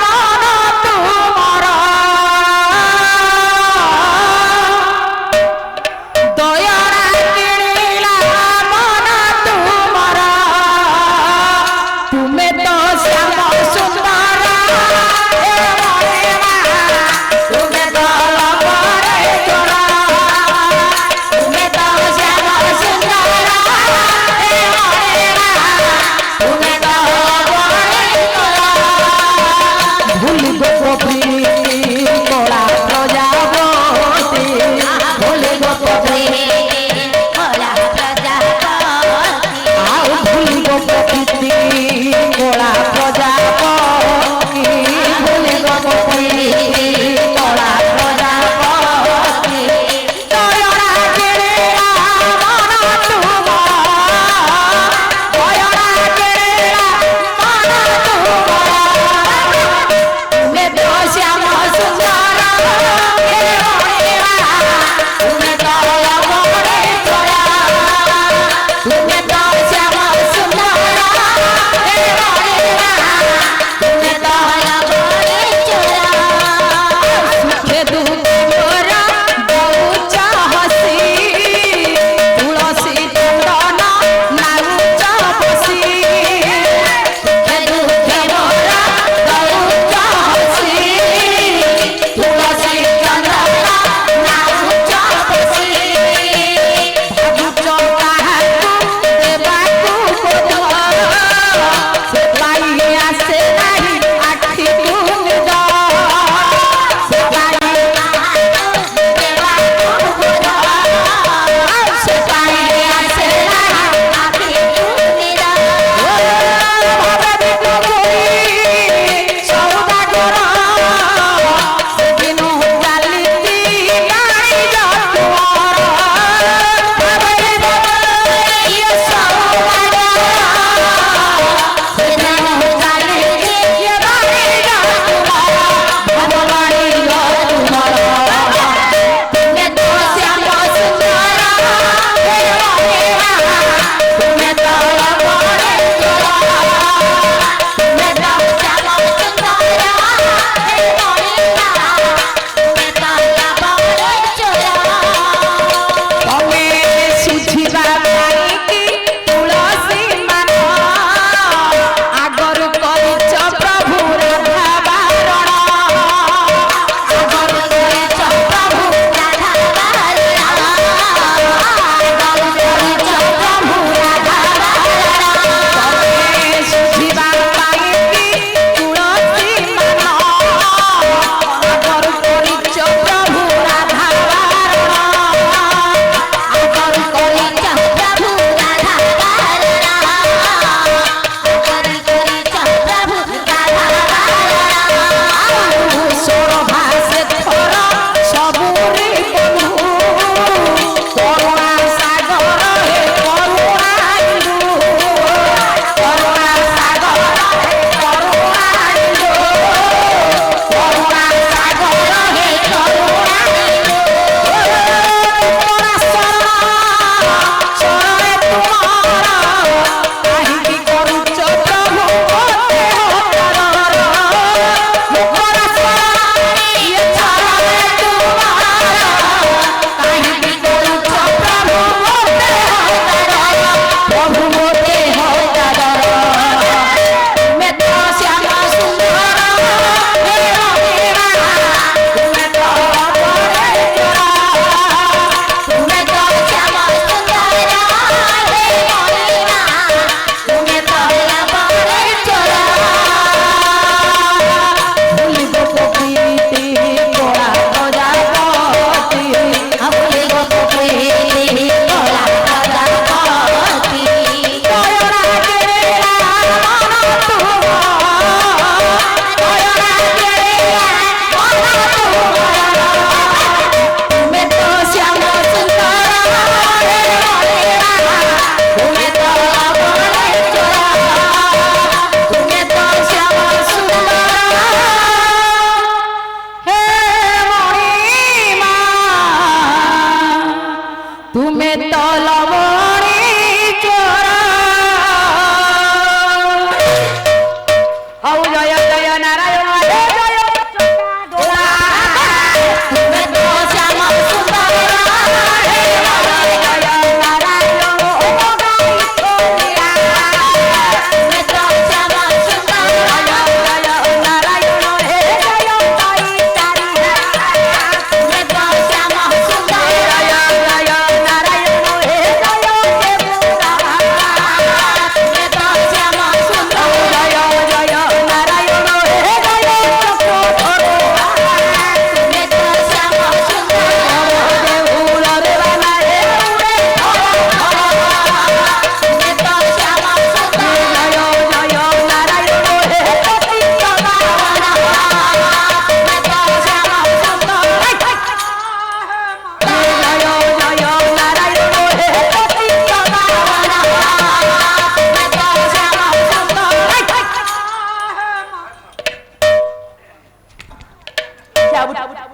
मन तुमर दोयरा किरला मन तुमर तुम्हें तो श्याम सुंदर तुम्हें तो लबरे जोड़ा तुम्हें तो श्याम सुंदर तुम्हें तो लबरे जोड़ा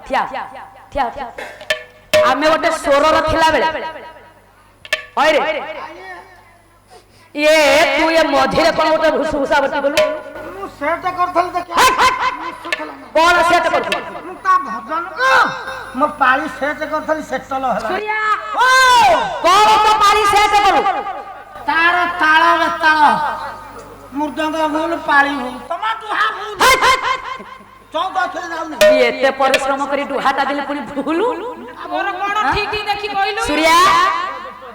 ଠିଆ ଠିଆ ଠିଆ ଠିଆ ଆମେ ଗୋଟେ ସ୍ୱରର ଥିଲା ବେଳେ ଅଇରେ ये तू ये मझिरे कोन गोटे भुसभुसा बटी बोलू ମୁଁ ସେଟ କରିଥିଲି ଦେଖିଆ कोन सेट कर ମୁଁ ତା ଭଜନ କୁ ମୋ ପାଳି ସେଟ କରିଥିଲି ସେଟଲ ହେଲା सूर्या ओ कोन तो पारी सेट करू ତାର ତାଳ ବେତାଳ ମୃଦଙ୍ଗ ଭୁଲ ପାଳି ଭୁଲ ତମା ଦୁହା ଭୁଲ ଚଉଦ ଅକ୍ଷର ଯାଉନି एते परिश्रम करी दुहाटा दिले पुनी भूलू मोर कोन ठीक ठीक देखि कहलु सूर्या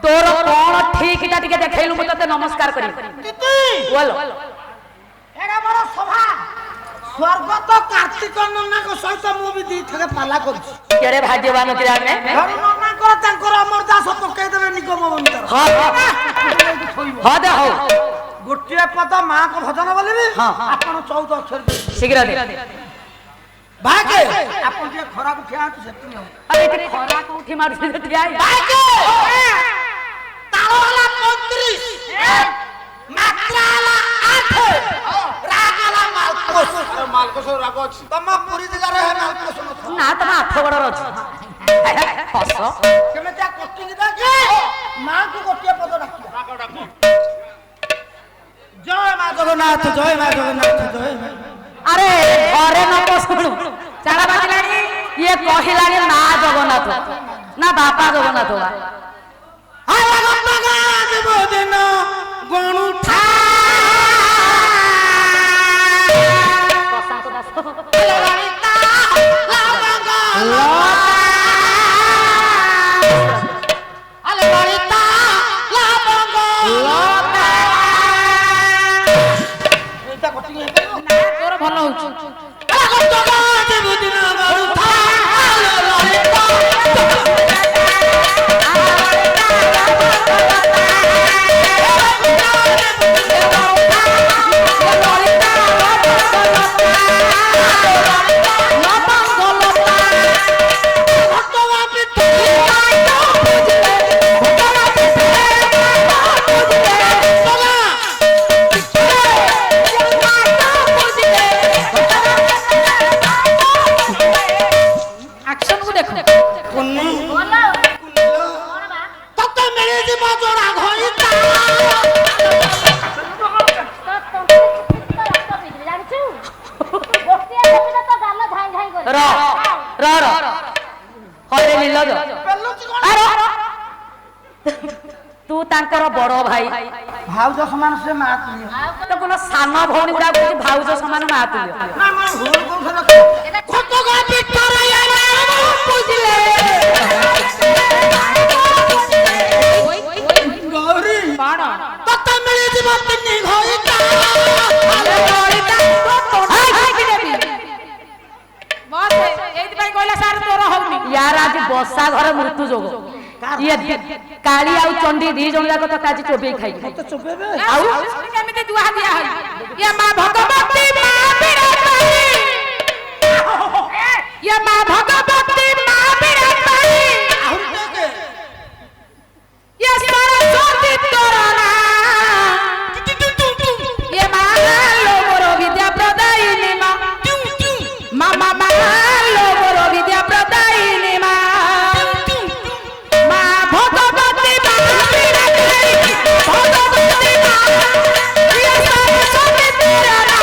तोर कोन ठीक टा टिके देखैलु म तते नमस्कार करी तिति बोलो एडा बड़ सभा स्वर्गत कार्तिक नन्ना को सहित मु भी दी थके पाला करछि केरे भाग्यवान कि आमे धर नन्ना को तांकर अमर दास पकई देबे निगम बंतर हां हां दे हो गोटिया पद मां को भजन बोलिबी हां आपण 14 अक्षर शीघ्र दे भागे आपण जे खरा को ठिया तो सेति हो अरे ते खरा को उठी मार से ठिया भागे ताळवाला 35 मात्राला 8 रागाला मालकोस राग अछि तमा पुरी जिल्ला रे मालकोस ना तमा 8 बड़ रछ हस केमे त्या कटिंग दे के मां को गोटिया पद डाकी राग डाकी जय मां जगन्नाथ जय मां जगन्नाथ जय मां अरे घरे न पसुणु चारा बाजिलानी ये कहिलानी ना जगन्नाथ ना बापा जगन्नाथ बा हाय गंगा देव दिन गणु ठा प्रशांत दास ललिता लवंगा अले ललिता लवंगा एटा कटिंग हे तोर भलो होछु गंगा देव दिन गणु ठा ललिता एक्शन को देखो तत मेरे जीव जोड़ा घोइता र र र हरे नीलज अरे तू तांकर बड़ भाई भाउज समान से मात लियो तो कोन सान भौणी गुडा कहू भाउज समान मात लियो ना मैं भूल कोन से खत गा पिटर या बुझले गौरी बाण तत मेरे जीव पिन्नी घोइता बस एति भाई कहला सार तोर होउनी यार आज बसा घर मृत्यु जोग ये काली आउ चंडी दी जण जाक त काजी चोबे खाई तो चुपेबे आउ केमिते दुआ दिया हई ये मां भगवती मां बिराई ये मां भगवती मां बिराई आहुर के ये सरस्वती तोरा ना ये मां लोगरो विद्या प्रदायिनी मां मामा मां लोगरो विद्या प्रदायिनी मां मां भगवती मां बिराई भगवती मां ये सरस्वती तोरा ना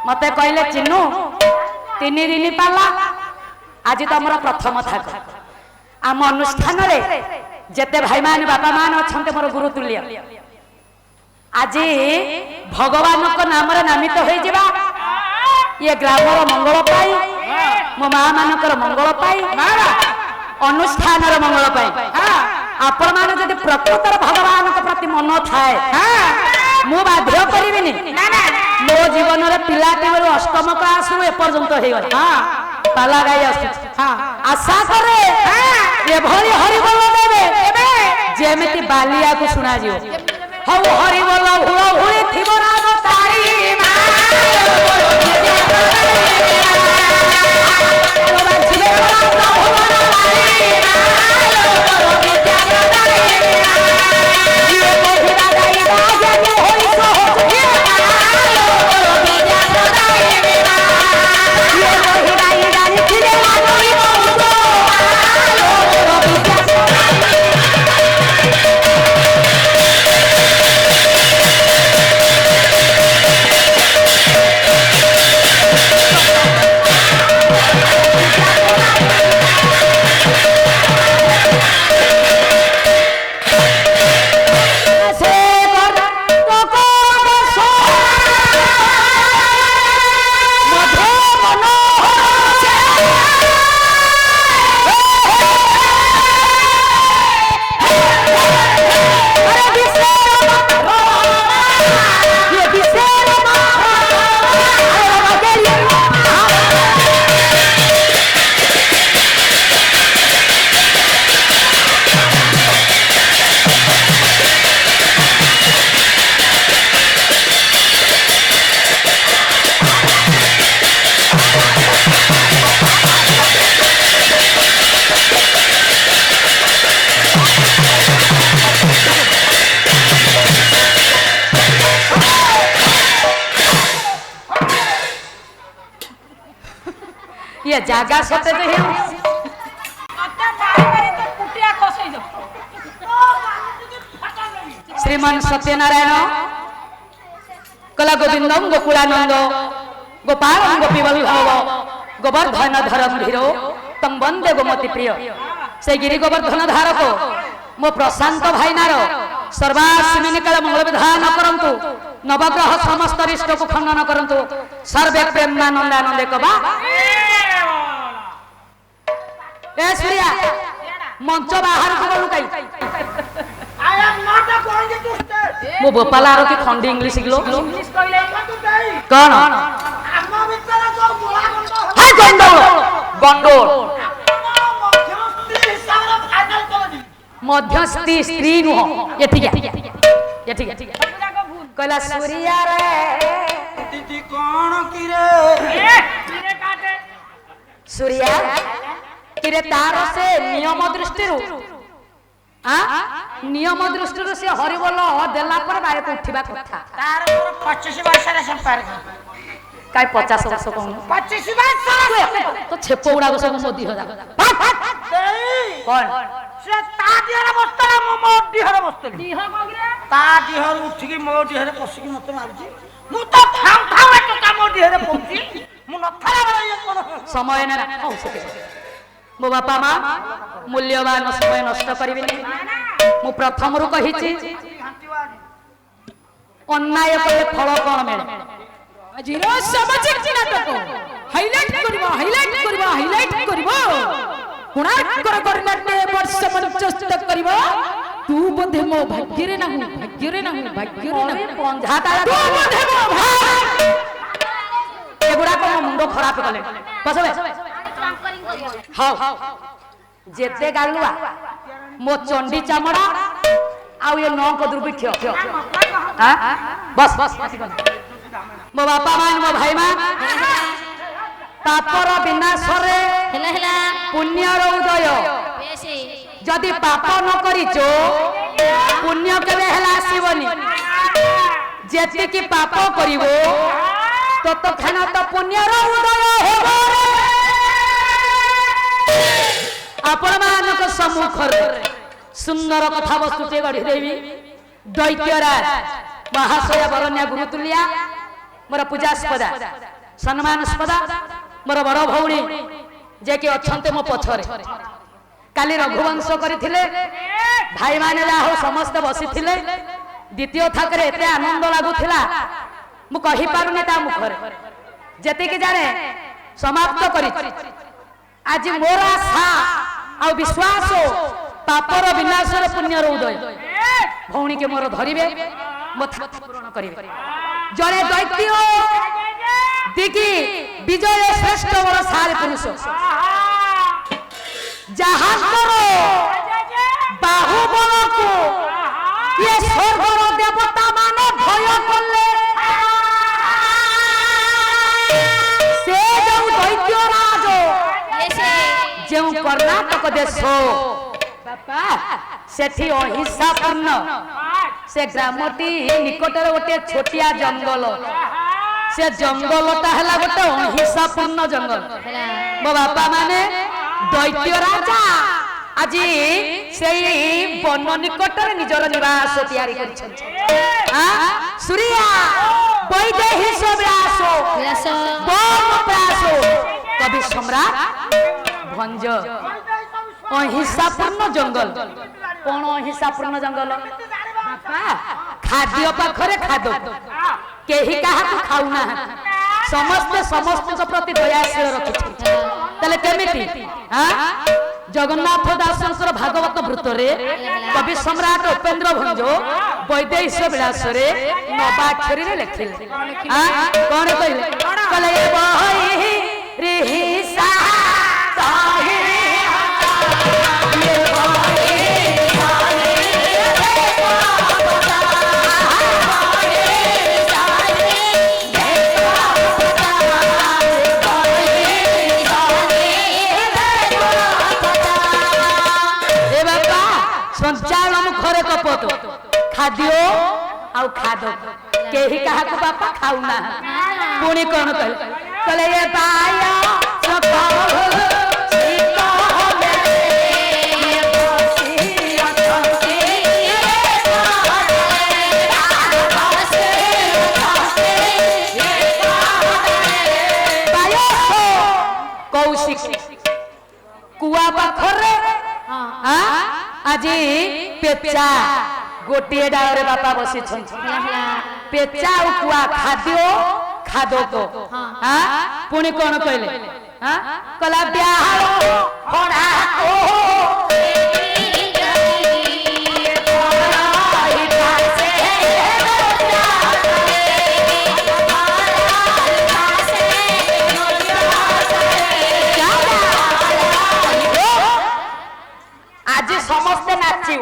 मते कहले चिन्नू 3 दिन पाला आज तुम प्रथम थाक आम अनुष्ठान रे जेते भाई मान बापा मान अच्छा मोर गुरु तुल्य आज भगवान को नाम नामित हो जावा ये ग्रामर मंगल पाई मो माँ मानकर मंगल पाई अनुष्ठान मंगल पाई आपण मान जदि प्रकृतर भगवान प्रति मन थाए मु बाध्य करिबिनी मो जीवन रे पिलाटी बेलु अष्टम क्लास रु एपर्यंत हे गला पाला गाई आशा करे ये भरी हरि बोल देबे जेमिति बालिया को सुना जियो हौ हरि बोल हुआ हुई थिबो राग तारी ये जागा सते जे हे श्रीमान सत्यनारायण कला गोविंदम गोकुलानंद गोपाल गोपी वल्लभ गोवर्धन धरम धीरो तम वंदे गोमती प्रिय से गिरी गोवर्धन धारक मो प्रशांत भाईनार सर्वास्मिन काल मंगल विधान करंतु नवग्रह समस्त रिष्ट को खंडन करंतु सर्वे प्रेमानंदानंदे कबा ए सूर्या मंच बाहर को गलु काई I am not going to stay मो गोपालार की खंडी इंग्लिश सिखलो इंग्लिश कहले कौन हम भीतर जो गोला गंडो हाय गंडोल गंडोल मध्यस्थी हिसाब रे फाइनल कर दी मध्यस्थी स्त्री नुह ये ठीक है कहला सूर्या रे दीदी कौन की रे रे काटे सूर्या किरे तार से नियम दृष्टि नियम दृष्टि से हरिबोल देला पर बारे को उठिबा कथा तार 25 वर्ष रे संपर्क काय 50 वर्ष कहू 25 वर्ष तो छेप उडा सब मोदी हो जा कौन से ता दिहर बस्तला मो दिहर बस्तली दिह मगरे ता दिहर उठी की मो दिहर पसी की मते मारजी मु तो थाम थाम टका मो दिहर पहुंची मु नथरा बळे कोन समय ना हो सके मो बापा मां मूल्यवान समय नष्ट करिबिनी मु प्रथम रु कहिछि अन्याय कले फल कोन मिले ଆଜିର ସାମାଜିକ ନାଟକ ହାଇଲାଇଟ କରିବ କୋଣାର୍କର ଗର୍ଣ୍ଣାଟେ ବର୍ଷ ମଞ୍ଚସ୍ଥ କରିବ ତୁ ବୋଧେ ମୋ ଭାଗ୍ୟରେ ନାହୁ पंझाता तू बोधे मो एगुड़ा को मुंडो खराब कले बस हां जेते गालुआ मो चंडी चामड़ा आउ ये नौ को दुर्भिक्ष हां बस मो बापा मान मो भाई मान पापर विनाश रे हेला पुण्यर उदय बेसी जदि पाप न करिचो पुण्य केबे हेला आसीबनी जेति की पाप करिवो तत खाना तो पुण्यर उदय हेबो आपण मानक सम्मुख रे सुंदर कथा वस्तु ते गढी देवी दैत्यराज महाशय बरण्या गुरुतुलिया मोर पूजास्पदा ସମ୍ମାନସ୍ପଦ ମୋର ବଡ଼ ଭଉଣୀ ଯେ କି ଅଛନ୍ତି ମୋ ପଛରେ କାଲି ରଘୁବଂଶ କରିଥିଲେ ଭାଇମାନେ ଯାହା ହଉ ସମସ୍ତେ ବସିଥିଲେ ଦ୍ୱିତୀୟ ଥାକରେ ଏତେ ଆନନ୍ଦ ଲାଗୁଥିଲା ମୁଁ କହିପାରୁନି ତା ମୁଖରେ ଯେତିକି ଜାଣେ ସମାପ୍ତ କରିଛି ଆଜି ମୋର ଆଶା ଆଉ ବିଶ୍ୱାସ ପାପର ବିନାଶର ପୁଣ୍ୟର ଉଦୟ ଭଉଣୀକେ ମୋର ଧରିବେ ମୋ ଥାକ ପୂରଣ କରିବେ ଜଣେ ଦୈତ୍ୟ ଦିକି ବିଜୟ ଶ୍ରେଷ୍ଠ ବଡ଼ ସାର ପୁରୁଷ ଯାହାଙ୍କର ବାହୁବଳକୁ ଇଏ ସ୍ୱର୍ଗର ଦେବତା ମାନେ ଭୟ କଲେ ସେ ଯେଉଁ ଦୈତ୍ୟରାଜ ଯେଉଁ କର୍ଣ୍ଣାଟକ ଦେଶ ବାପା ସେଠି ଅହିଂସାପୂର୍ଣ୍ଣ ସେ ଗ୍ରାମଟି ନିକଟରେ ଗୋଟିଏ ଛୋଟିଆ ଜଙ୍ଗଲ ସେ ଜଙ୍ଗଲଟା ହେଲା ଗୋଟେ ଅହିଂସାପୂର୍ଣ୍ଣ ଜଙ୍ଗଲ ମୋ ବାପା ମାନେ ଦୈତ୍ୟ ରାଜା ଆଜି ସେଇ ବନ ନିକଟରେ ନିଜର ନିବାସ ତିଆରି କରିଛନ୍ତି ସୂରିଆ ବୈଦେହୀଶ ବିଳାସ ବନ ପ୍ରୟାସ କବି ସମ୍ରାଟ ଭଞ୍ଜ ଅହିଂସାପୂର୍ଣ୍ଣ ଜଙ୍ଗଲ କଣ ଅହିଂସାପୂର୍ଣ୍ଣ ଜଙ୍ଗଲ ଖାଦ୍ୟ ପାଖରେ ଖାଦ୍ୟ କେହି କାହାକୁ ଖାଉନାହାନ୍ତି ସମସ୍ତେ ସମସ୍ତଙ୍କ ପ୍ରତି ଦୟାଶୀଳ ରଖିଛନ୍ତି ତାହେଲେ କେମିତି ଜଗନ୍ନାଥ ଦାସଙ୍କର ଭାଗବତ ବୃତ୍ତରେ କବି ସମ୍ରାଟ ଉପେନ୍ଦ୍ର ଭଞ୍ଜ ବୈଦେହୀଶ ବିଳାସରେ ନବାକ୍ଷରୀରେ ଲେଖିଲେ କଣ କହିଲେ କହିଲେ संचार मुखरे कपत खाद्य आउ खाद केही काहाकु बापा खाउना पुणी कोन कहले ये बाया कुआ पाखरे আজি পেচা গোটিয়ে ডাଳରେ বাপা বসিଛନ୍ତି পেচা ଆଉ କୁଆ ଖାଦ୍ୟ ଖାଦକ ପୁଣି କଣ କହିଲେ କଲା ବ୍ୟାହ ହଣାକୋ आज समस्ते नाचिब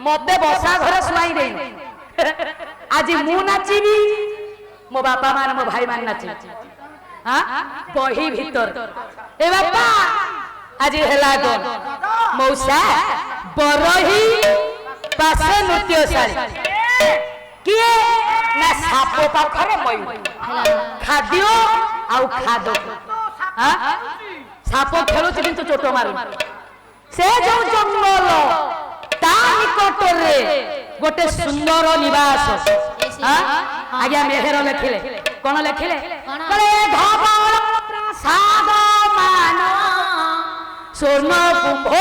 मते बसा घर शुआई दे आज मु नाचिबी मो बापा मान मो भाई मान नाचि बही भीतर ए बापा आज हेला गन मौसा बरही पासे नृत्यशाली किए ना साप पाखरे मयू खाद्य आउ खाद साप खेलुछि किंतु चोट मारु से जो जंगल ता निकटरे गोटे सुंदर निवास आज्ञा मेहर लेखिले कौन लेखिले कहले धवल प्रसाद मान स्वर्ण कुंभ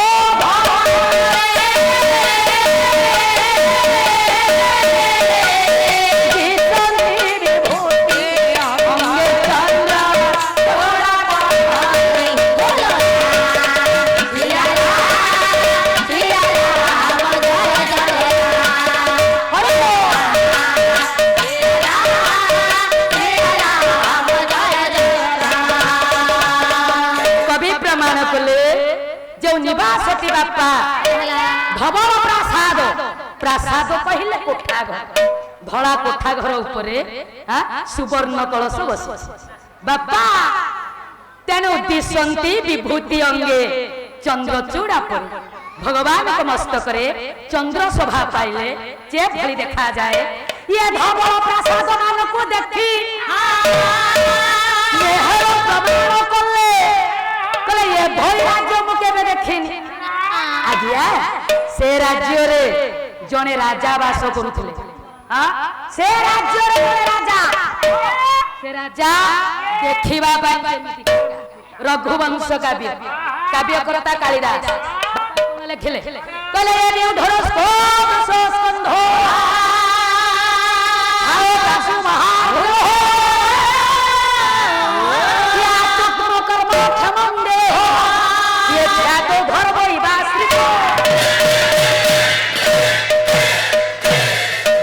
निवासती बापा धवल प्रसाद प्रसाद कहले कोठा घर धड़ा कोठा घर उपरे सुवर्ण कलश बस बापा तेणु दिशंती विभूति अंगे चंद्रचूड़ा पर भगवान को मस्तक चंद्र शोभा पाइले जे भली देखा जाए ये धवल प्रसाद मान को देखी ये भई राज्य मु केबे देखिनी आज्ञा से राज्य रे जने राजा वास करुथिले से राज्यर राजा से राजा देखिबा रघुवंश काव्य काव्य करता कालिदास लिखिले कहले ये ढोल स्कंध आओ दासु महाभूत या तुम कर्म क्षमंदे ये ख्यातो धर्म इबाश्रित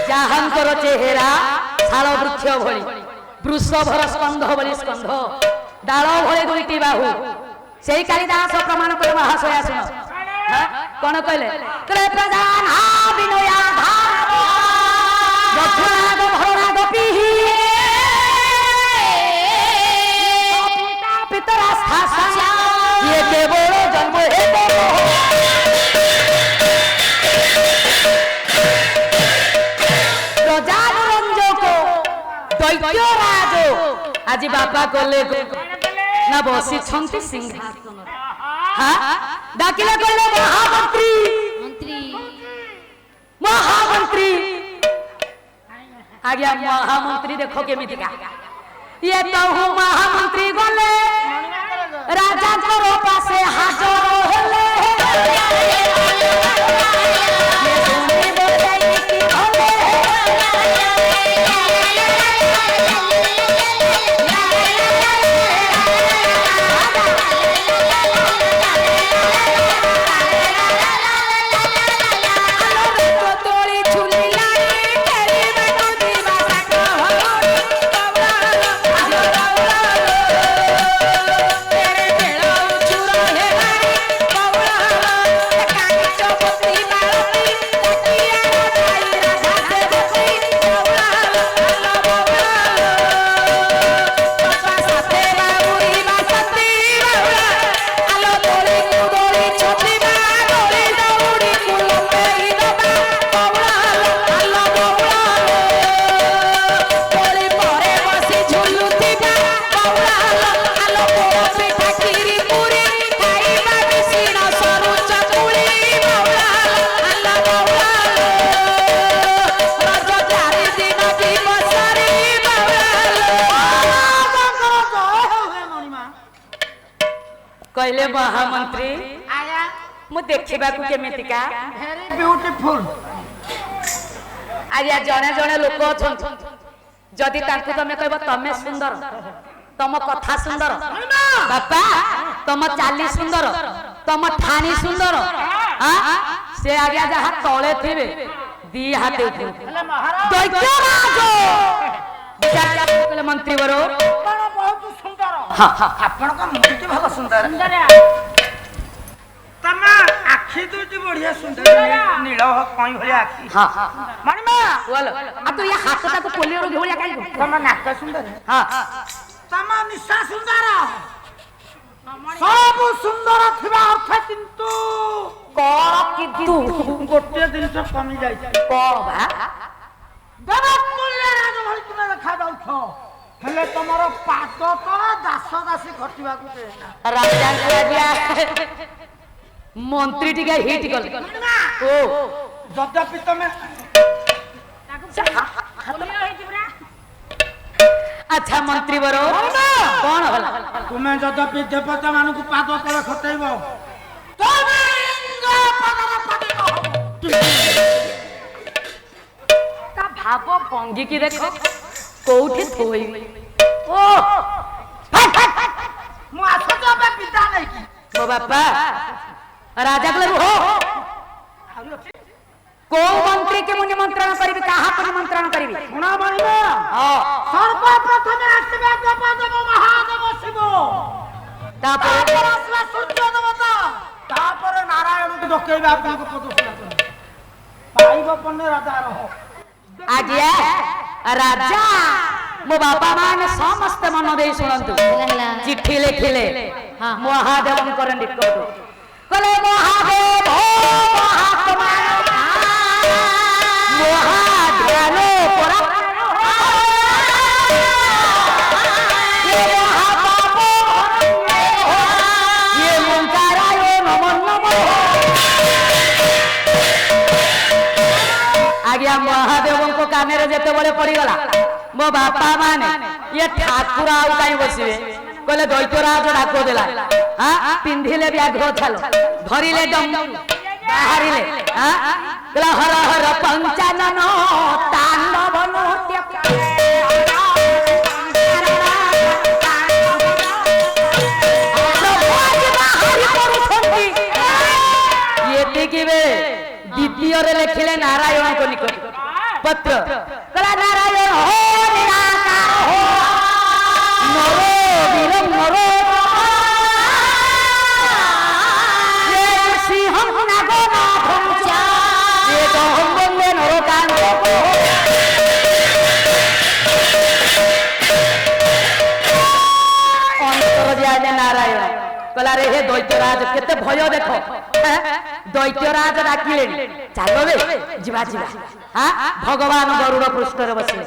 जाहंकर चेहरा शाल वृक्ष भଳି वृषभर स्कंध भଳି स्कंध डाल भଳି दुईटी बाहु सेई कालिदास प्रमाण करे महाशय सुन कौन कहले करे प्रधान हा विनया धार रघुनाथ भरनाथ पिहि पितर आस्था ये केवल जन्म हेतु प्रजानुरंजक दैत्य राज आज बापा कले ना बसी छंती सिंहासन डाकिला कहले महामंत्री महामंत्री आज्ञा महामंत्री देखो केमिति का ये तो हूँ महामंत्री गले राजा को पासे हाजर हेले ये सुनी बोले की भले कहले महामंत्री मु देखिबा को केमितिका वेरी ब्यूटीफुल आज्ञा जणे जणे लोक अछन जदि तांकु तमे कहबो तमे सुंदर तम कथा सुंदर बापा तम चाली सुंदर तम ठानी सुंदर से आज्ञा जहा तळे थिबे दी हाते दैत्य राज विचार कहले मंत्री बरो बहुत सुंदर आपण का मुंडी भलो सुंदर तमा आखी दुटी बढ़िया सुंदर नील कई भलिया आखी मणिमा बोल आ तू ये हाथ को पोलियो घेवलिया काई तमा नाक सुंदर तमा निशा सुंदर सब सुंदर थिबा अर्थ किंतु किंतु गोटे दिन से कमी जाई बा देवतुल्य राज भଳି तुमे देखा जाउछो हेले तमरो पाद तो दास दासी घटिबा को राजा राजा मंत्री टिका हिट गल ओ यद्यपि तमे अच्छा मंत्री बरो कौन होला तुमे यद्यपि देवता मानु को पाद तले खटेइबो तमे इंद्र पदर पतित ता भाव भंगी की देखो कोठी थोई ओ मु आसो जबे पिता नै की ओ बापा राजा को हो को मंत्री के मुनि निमंत्रण करिबी काहा को निमंत्रण करिबी गुणा बनिबा हां सर्वप्रथम आसबे देवदेव महादेव शिव तापर आसबे सूर्य देवता तापर नारायण को डकेबा आपन को पदोषणा पाइबो पन्ने राजा रहो आज्ञा राजा मो बापा मान समस्त मन दे सुनंतु चिट्ठी लिखिले महादेव कर निकट कले महादेव महात्मा महाध्यान परा ये महापाप ये मुंकाराय नमो नमो आज्ञा आज्ञा महादेव को कान रे जेते बळे पड़ी गला मो बापा माने ये ठाकुर आउ काई बसिबे कहले दैत्यराज डाको देला हां पिंधिले ब्याघ्र छाल धरिले डम बाहरिले हां कहला हर हर पंचानन तांडव नृत्य द्वितीय लिखिले नारायण को निकट पत्र कला नारायण हो निराकार हो नरो वीरम नरो ये सिंह नागो नाभंचा ये गंगे नरो कांत अंतर दिया नारायण कला रे हे दैत्यराज केते भय देखो दैत्यराज डाकिले चलो रे जीवा जीवा हां भगवान गरुड़ पृष्ठ रे बसिले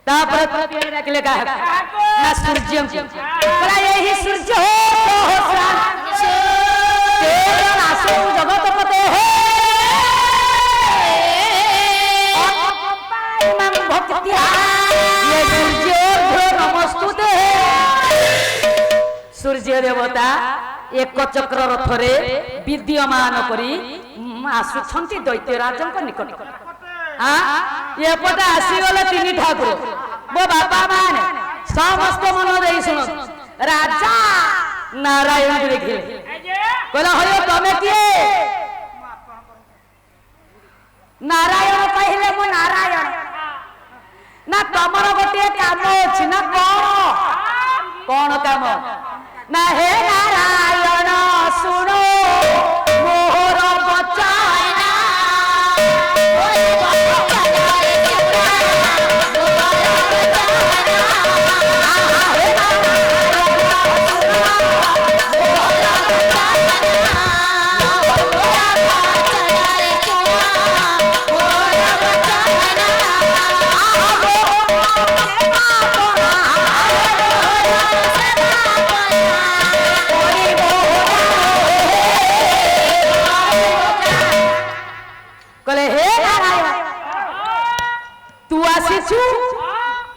तापर प्रतिने डाकिले का ना सूर्य कला यही सूर्य हो तेरा नासो जगत पते हे मन भक्तिया ये सूर्य नमस्तुते सूर्य देवता एक चक्र रथरे विद्यमान करी आसुछंती दैत्यराजन को निकट ये पटे आसीगले तीन ठाकुर मो बापा माने समस्त मन देई सुन राजा नारायण को देखिले कहला हयो तमे किए नारायण कहिले मो नारायण ना तमर गोटे काम अछि ना कौन काम ना हे नारायण सुनो मोर बचाना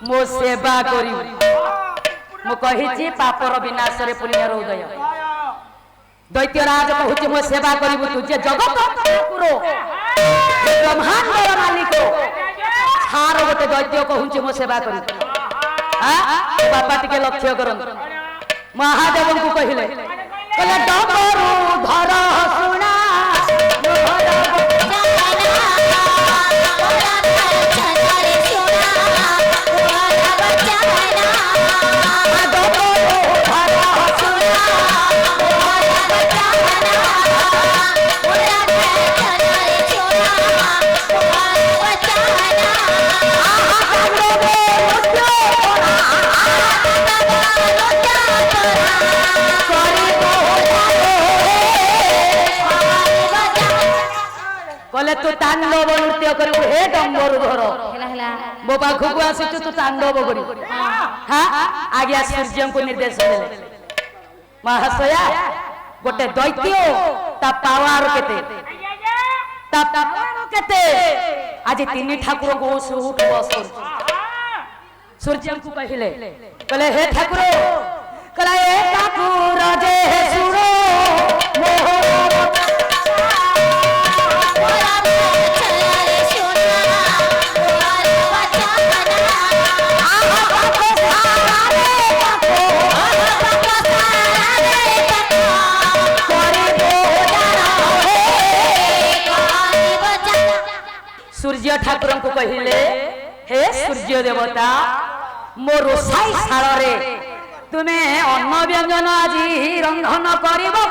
मो सेवा करी मो कहिछि पापर विनाश रे पुण्य रो उदय दैत्यराज कहूछि मो सेवा करिबु तू जे जगत ठाकुर ब्रह्मांड रो मालिक छार गोटे दैत्य कहूछि मो सेवा करी हां बापा टिके लक्ष्य करन महादेव को कहिले कहले डमरू धर सुना कहले तू तांडव नृत्य करू हे डंबर धर मो पाखु को आसी तू तांडव करू हां आज्ञा सूर्य को निर्देश देले महाशया गोटे दैत्य ता पावर केते आज तीन ठाकुर को उठ बस सूर्य को कहले हे ठाकुर कहला ए ठाकुर जे सुनो सूर्य ठाकुर को कहले हे सूर्य देवता मो रोसाई शाल रे तुमे अन्न व्यंजन आज रंधन करिबो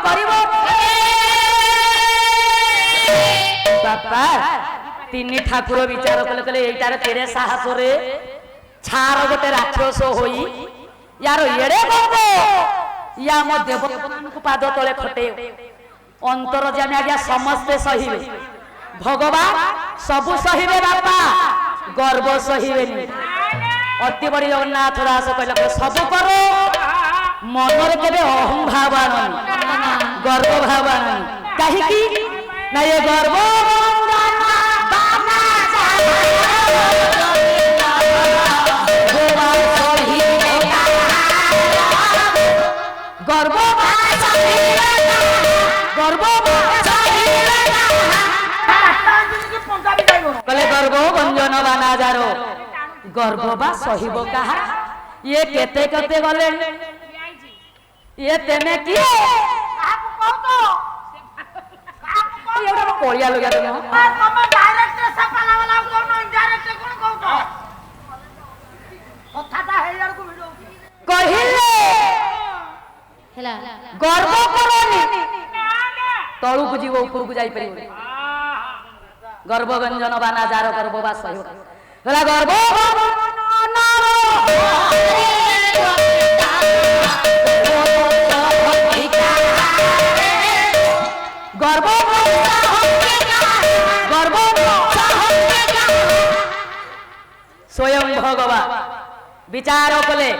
बापा तीन ठाकुर विचार कले कले एटारे तेरे साहस रे छार गोटे राक्षस होई यार एड़े गो या मो देवता को पाद तले खटे अंतर जाने आज्ञा समस्ते सहिबे भगवान सबु सहिबे बापा गर्व सहिबेनी अति बड़ी जगन्नाथ दास कहले सबु करो मनरे केबे अहं भावान गर्व भावान काहे की ना ये गर्व वंदना बाना ବାନା ଯାର ଗର୍ବ ବା ସହିବ କାହା ଇଏ କେତେ କେତେ ଗଲେ ଇଏ ତେନେ କିଏ ଏଇଟା କଳିଆ ଲଗା ତମ ତମେ ଡାଇରେକ୍ଟ ସାପାଲା ବାଲା କହୁନ ଇନଡାଇରେକ୍ଟ କଣ କହୁଛ କଥାଟା ହେଇଯାକୁ ଭିଡ କହିଲେ ହେଲା ଗର୍ବ କରନି ତଳକୁ ଯିବ ଉପରକୁ ଯାଇପାରିବନି ଗର୍ବ ଗଞ୍ଜନ ବାନା ଯାର ଗର୍ବ ବା ସହିବ ହେଲା ଗର୍ବ গর্ব গর্ব স্বয়ং ভগবান বিচার কলে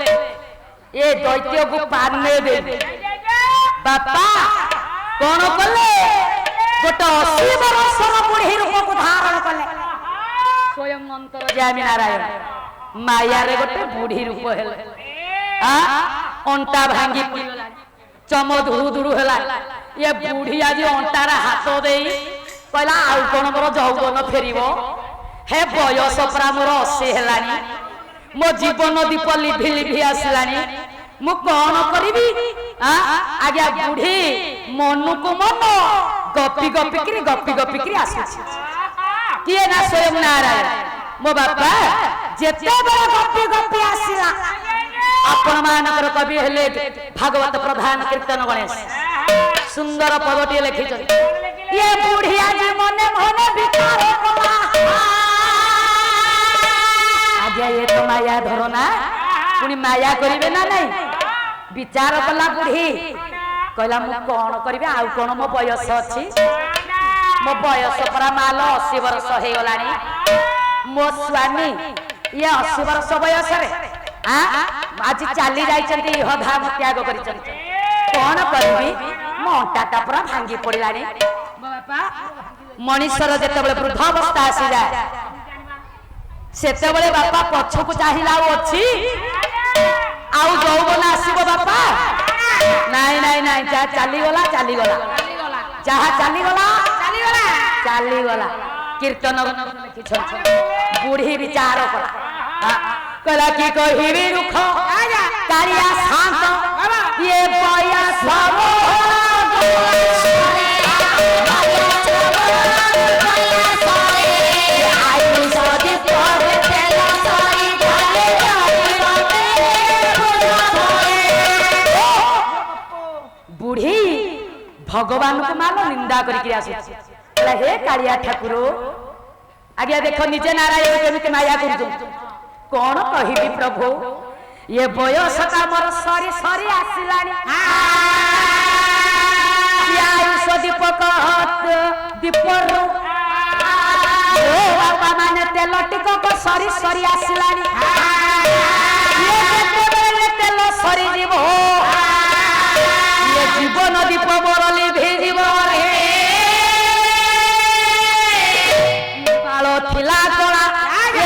এ দৈত্যকু পানে দে বাপা কোন কলে গোটে 80 বর্ষর বুঢ়ী রূপকু ধারণ কলে স্বয়ং অন্তর্যামী নারায়ণ মায়ারে গোটে বুঢ়ী রূপ হেলে অন্টা ভাঙ্গি চম ধুড়ু ধুড়ু হেলা ये बुढ़ी आज अंटार हाथ दे कहला आउ कौन मोर जौवन फेर हे बयस परा मोर 80 हेलानी मो जीवन दीप लिभि लिभि आसलानी मु कौन करी आज्ञा बुढ़ी मनु को मन गपी गपी करी आसुची किए ना स्वयं नारायण मो बापा जेते बड़ गपी गपी आसिला आपण मानकर कवि हेले भागवत प्रधान कीर्तन गणेश सुंदर पदटी लिखि ये बुढ़िया जी मने मने विचार कला आज्ञा ये तो माया धरना पुनी माया करिवे ना नहीं विचार कला बुढ़ी कहला मु कोन करिवे आ कोन मो बयस अछि मो बयस परा माल 80 वर्ष हे गलानी मो स्वामी ये 80 वर्ष बयस रे आज चाली जाइचंती हधाम त्याग करिचंती कोन करबी मोटाटा पूरा भांगी पड़िलानी बापा मनीषर जेतेबेले वृद्ध अवस्था आसी जाए सेतेबेले बापा पछकु चाहिला अछि आउ जौवन आसीबो बापा नाइ नाइ नाइ जा चाली गला जहा चाली गला कीर्तन बुढ़ी विचार कला कला की कहिबी रुख कारिया शांत ये बया सब बुढ़ी भगवान को मानो निंदा करके आसु हे कालिया ठाकुर आज्ञा देखो निजे नारायण केमिति माया करू कौन कहिबी प्रभु ये बयसटा मोर सरी सरी आसिलानी आयुष दीपक दीपरू बाबा माने तेल टिकक सरी सरी आसिलानी तेल सरी जीव ये जीवन दीप मोर लिभि जीव बालो थिला कला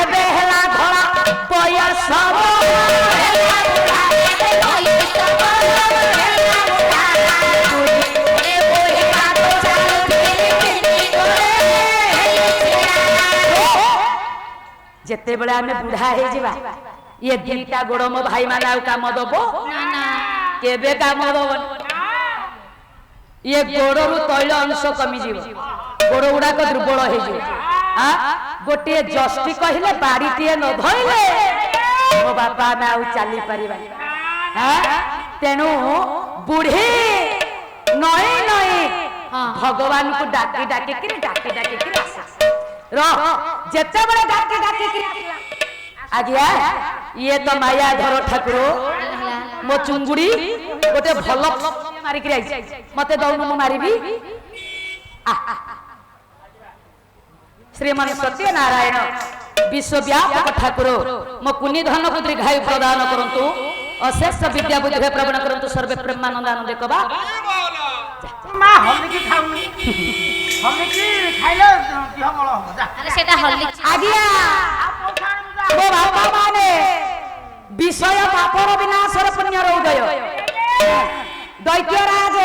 एबे हेला धला बयस जेते बेले आमे बुढ़ा हे जिबा ये दिलटा गोड़ मो भाई माने आ काम दबो केबे काम दबो ये गोड़रू तैल अंश कमी जीव गोड़ गुडा को दुर्बल हे जीव गोटे जस्टी कहिले बाड़ीटीए न धइले मो बापा में आउ चली परिबा तेनु बुढ़ी नई नई भगवान को डाकी डाकी आसा जेते बड़े डाकी आज्ञा ये तो माया धर ठाकुर मो चुंगुड़ी गोटे भल मारिक मत दौन मु मारिबी श्रीमान सत्यनारायण विश्वव्यापक ठाकुर मो कुनी धन को दीर्घायु प्रदान करंतु अशेष विद्या बुद्धि प्रवण करंतु सर्वे प्रेमानंद आनंद कबा मा हल्ली की खाउनी हल्ली की खाइले देह बळ हो जा अरे सेटा हल्ली आज्ञा ओ बाबा माने विषय पापर विनाशर पुण्य उदय दैत्यराज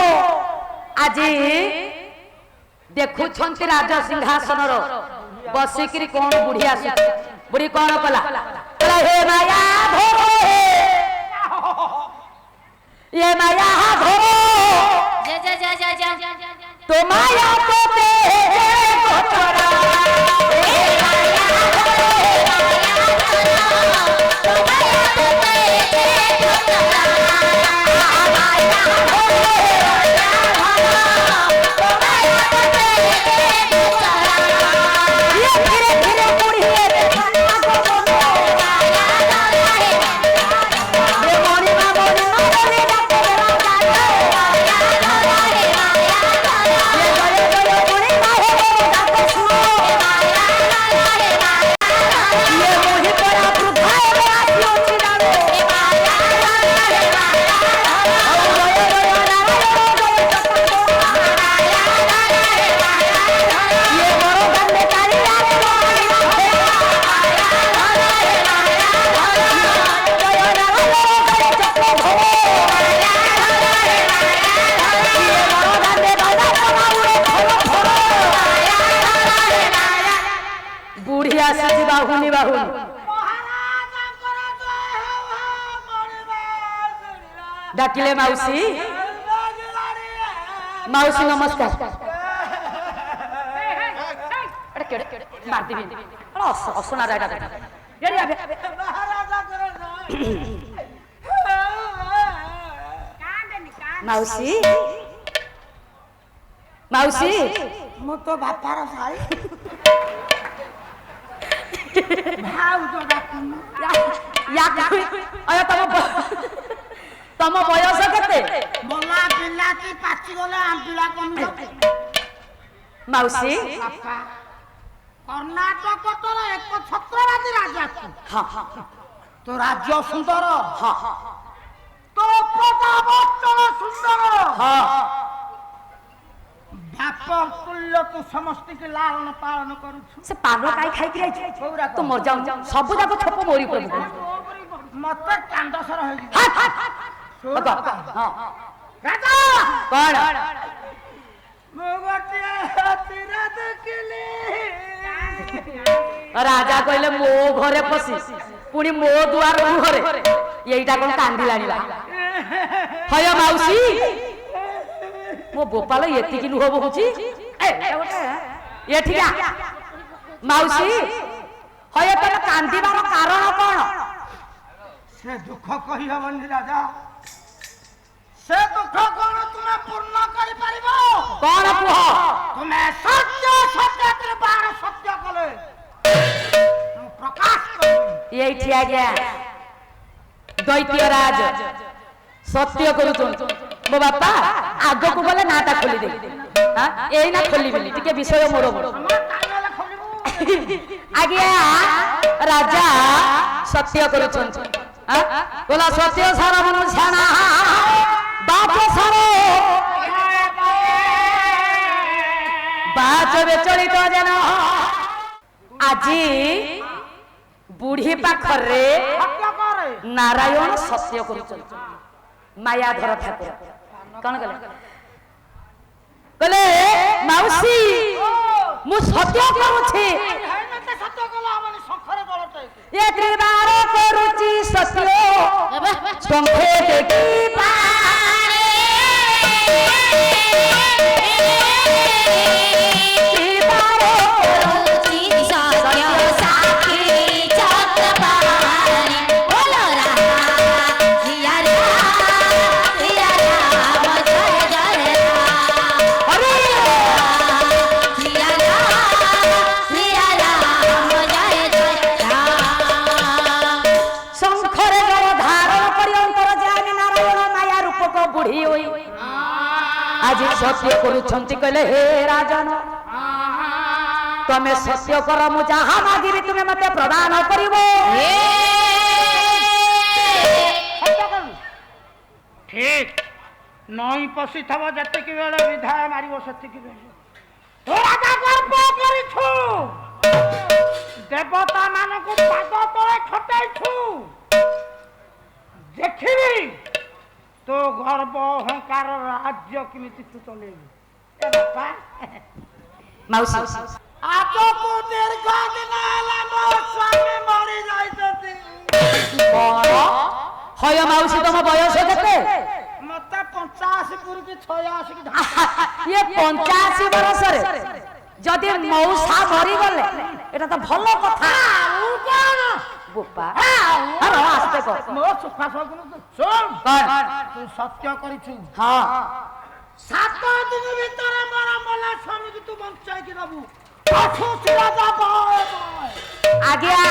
आज देखु छंती राज सिंहासन रो बसिकरी कोन बुढ़ी आसी बुढ़ी कौन कला कला हे माया धरो ये माया धरो जा जा जा जा जा तो माया को दे को छोड़ा हे माया धरो तो माया को दे को छोड़ा माया धरो तो माया को दे को छोड़ा ये धीरे धीरे बुढ़ी बाहुनी बाहुनी डाकिले माउसी माउसी नमस्कार मार देबी असना राडा माउसी माउसी मो तो बापार साई भाउजो डाकुनु या अय तम बयस केते बोला पिला की पाची गले आंबिला कमी माउसी बापा कर्नाटक तो एक छत्रवादी राजा हां हां तो राज्य सुंदर हां तो प्रजा बच्चन सुंदर हां बाप तुल्य तू समस्त के लालन पालन करू से पागल काई खाई के तू मर जाऊ सब जाको छप मोरी प्रभु मत कांदसर होई हां राजा कौन मोगटे तीरा देखले राजा कहले मो घरे पसी पुनी मो दुआर घरे एईटा कोन कांदिलानी बा हय माउसी मो गोपाल एति कि लुह बहुची ए ठीक माउसी हय तम कांदिबार कारण कोन से दुख कहि हबनी राजा से दुख कोन तुमे पूर्ण करि परिबो कोन पुह तुमे सत्य सत्य बार सत्य कले प्रकाश करू एठी आ गया दैत्य राज सत्य करूछन मो बापा आग को बोले नाटा खोली दे हां एई ना खोली बिली टिके विषय मोर मोर आगे राजा सत्य करूछन हां बोला सत्य सारा मन छाना बाप सारो बाच बेचलित जन आजी बुढ़ी पाखरे सत्य करे नारायण सत्य करूछन मायाधर ठाकुर कौन कहले माउसी मु सत्य करूछि हेमते सत्य कला हमनी संखरे दलते ये त्रिबार करूछि सत्य संखे देखि पारे त्रिबार करूछि सत्य साखी चक्रपाणी बोलो राधा सिया राम जय जय अरे सिया राम जय जय शंखरे जल धारण करी अंतर जाने नारायण माया रूप को बुढ़ी होई आज सत्य करूछंती कहले हे राजन तमे सत्य कर मु जहा मागिबी तुमे मते प्रदान करिवो ठीक नई पसी थब जते कि बेले विधाय मारिवो सत्य कि बेले तो राजा गर्व करिछु देवता मानको पाद तळे खटाइछु देखिबी तो गर्व अहंकार राज्य किमिति तू चलेबी ए बापा माउसी ଆଜକୁ ଦୀର୍ଘ ଦିନ ହେଲା ମୋ ସ୍ୱାମୀ ମରି ଯାଇଛନ୍ତି। କଣ ହୟ ମାଉସୀ ତମ ବୟସ କେତେ? ମତେ 85 ପୁରୁକି 86 କି ଇଏ 85 ବର୍ଷରେ ଯଦି ମଉସା ମରିଗଲେ ଏଟା ତ ଭଲ କଥା। ବୋପା ଆସ୍ତେ କହ। ମୋ ସୁଖା ଶୁଣ ତୁ ସତ୍ୟ କରିଛୁ। ହଁ 7 ଦିନ ଭିତରେ ମୋର ମଲା ସ୍ୱାମୀକୁ ତୁ ବଞ୍ଚାଇକି ଦବୁ। ଆଜ୍ଞା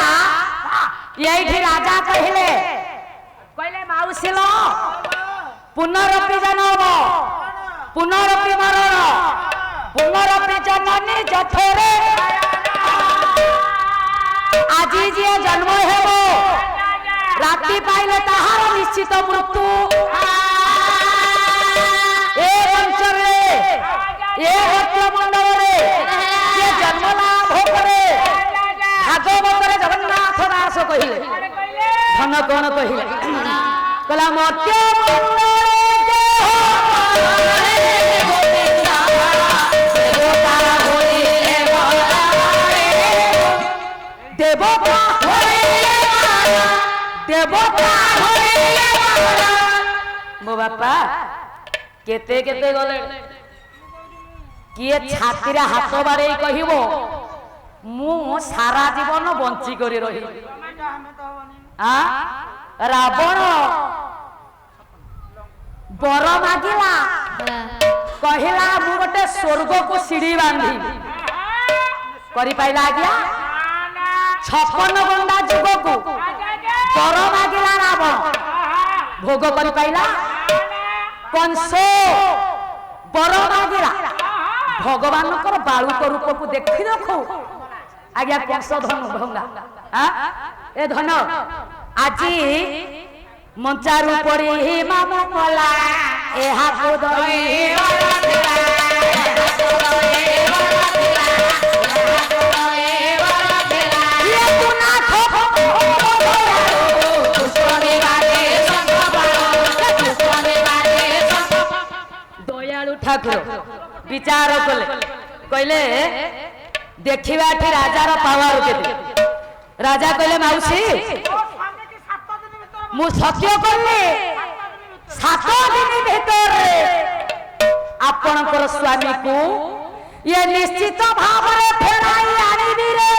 ଏଇଠି ରାଜା କହିଲେ ମାଉସୀ ଲ ପୁନରପି ଜନମ ପୁନରପି ମରଣ ପୁନରପି ଜନନୀ ଯଥରେ ଆଜି ଯିଏ ଜନ୍ମ ହେବ ରାତି ପାଇଲେ ତାହାର ନିଶ୍ଚିତ ମୃତ୍ୟୁ। ଏ ଅଞ୍ଚଳରେ ଏ ହତ୍ୟମଣ୍ଡଳରେ ଯିଏ ଜନ୍ମ ଲାଭ କରେ ଭାଗବତରେ ଜଗନ୍ନାଥ ଦାସ କହିଲେ ଧନ କଣ କହିଲେ କହିଲା ମତ୍ୟ ଦେବତା ଦେବତା ମୋ ବାପା କେତେ କେତେ ଗଲେ କିଏ ଛାତିରେ ହାତ ବାଡ଼େଇ କହିବ ମୁଁ ସାରା ଜୀବନ ବଞ୍ଚି କରି ରହିବି। ରାବଣ ବର ମାଗିଲା କହିଲା ମୁଁ ଗୋଟେ ସ୍ୱର୍ଗକୁ ସିଡ଼ି ବାନ୍ଧିବି କରିପାରିଲା ଆଜ୍ଞା? 56 ଗଣ୍ଡା ଯୁଗକୁ ବର ମାଗିଲା ରାବଣ ଭୋଗ କରିପାରିଲା? କଂସ ବର ମାଗିଲା ଭଗବାନଙ୍କର ବାଳୁକ ରୂପକୁ ଦେଖି ରଖୁ ଆଜ୍ଞା କଂସ ଧନ ଭଙ୍ଗା ଏ ଧନ ଆଜି ମଞ୍ଚାରୁ ପଡ଼ି ମାମା ମଲା ଏହାକୁ ଧରି ଦୟାଳୁ ଠାକୁର ବିଚାର କଲେ କହିଲେ ଦେଖିବା ଏଠି ରାଜାର ପାୱାର କେତେ। ରାଜା କହିଲେ ମାଉସୀ ମୁଁ ସତ୍ୟ କଲି 7 ଦିନ ଭିତରେ ଆପଣଙ୍କର ସ୍ୱାମୀକୁ ଇଏ ନିଶ୍ଚିତ ଭାବରେ ଫେରାଇ ଆଣିବି ରେ।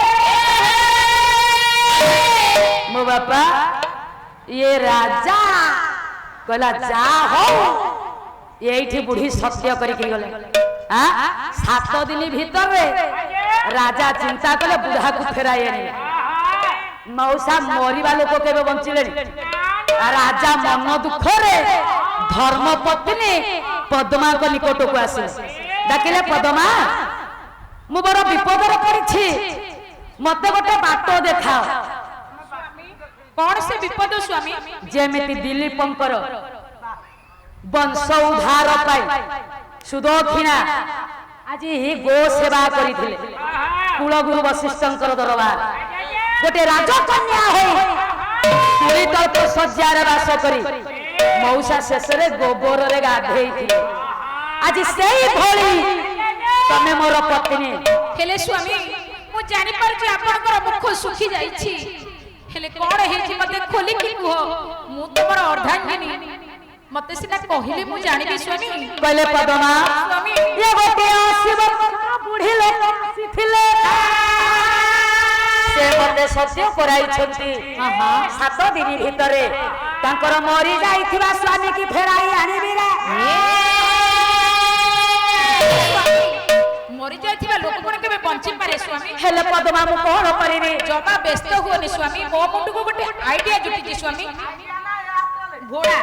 ମୋ ବାପା ଇଏ ରାଜା କହିଲା ଯା ହଉ ଏଇଠି ବୁଢୀ ସତ୍ୟ କରିକି ଗଲେ 7 ଦିନ ଭିତରେ ରାଜା ଚିନ୍ତା କଲେ ବୁଢାକୁ ଫେରାଇ ଆଣିବେ। ମଉସା ମରିବା ଲୋକ କେବେ ବଞ୍ଚିଲେଣି? ରାଜା ମନ ଦୁଃଖରେ ଧର୍ମପତ୍ନୀ ପଦ୍ମାଙ୍କ ନିକଟକୁ ଆସିଲେ ଡାକିଲେ ପଦ୍ମା ମୁଁ ବଡ ବିପଦରେ ପଡିଛି ମତେ ଗୋଟେ ବାଟ ଦେଖାଅ। କଣ ସେ ବିପଦ ସ୍ୱାମୀ? ଯେମିତି ଦିলীପଙ୍କର ବଂଶ ଉଦ୍ଧାର ପାଇଁ ସୁଦକ୍ଷିଣା ଆଜି ଗୋ ସେବା କରିଥିଲେ କୁଳଗୁରୁ ବଶିଷ୍ଠଙ୍କର ଦରବାର ଗୋଟେ ରାଜକନ୍ୟା ହୋଇ ତୁଳିତଳ୍ପ ଶଯ୍ୟାରେ ବାସ କରି ମଉସା ଶେଷରେ ଗୋବରରେ ଗାଧେଇଥିଲେ। ଆଜି ସେଇଭଳି ତମେ ମୋର ପତ୍ନୀ। ହେଲେ ସ୍ୱାମୀ ମୁଁ ଜାଣିପାରୁଛି ଆପଣଙ୍କର ମୁଖ ଶୁଖି ଯାଇଛି ହେଲେ କଣ ହେଇଛି ମତେ ଖୋଲିକି କୁହ। ମୁଁ ତମର ଅର୍ଦ୍ଧାଙ୍ଗିନୀ ମତେ ସିନା କହିଲେ ମୁଁ ଜାଣିବି ସ୍ୱାମୀ। କହିଲେ ପଦ୍ମା ସ୍ୱାମୀ ଇଏ ଗୋଟେ ଆସିବ ବୁଢୀ ଲୋକ ଆସିଥିଲେ ସେ ମତେ ସତ୍ୟ କରାଇଛନ୍ତି 7 ଦିନ ଭିତରେ ତାଙ୍କର ମରି ଯାଇଥିବା ସ୍ୱାମୀ କି ଫେରାଇ ଆଣିବି ରେ। ମରି ଯାଇଥିବା ଲୋକ କଣ କେବେ ବଞ୍ଚି ପାରେ ସ୍ୱାମୀ? ହେଲେ ପଦ୍ମା ମୁଁ କଣ କରିବି? ଜମା ବ୍ୟସ୍ତ ହୁଅନି ସ୍ୱାମୀ ମୋ ମୁଣ୍ଡକୁ ଗୋଟେ ଆଇଡିଆ ଜୁଟିଛି ସ୍ୱାମୀ। ଘୋଡା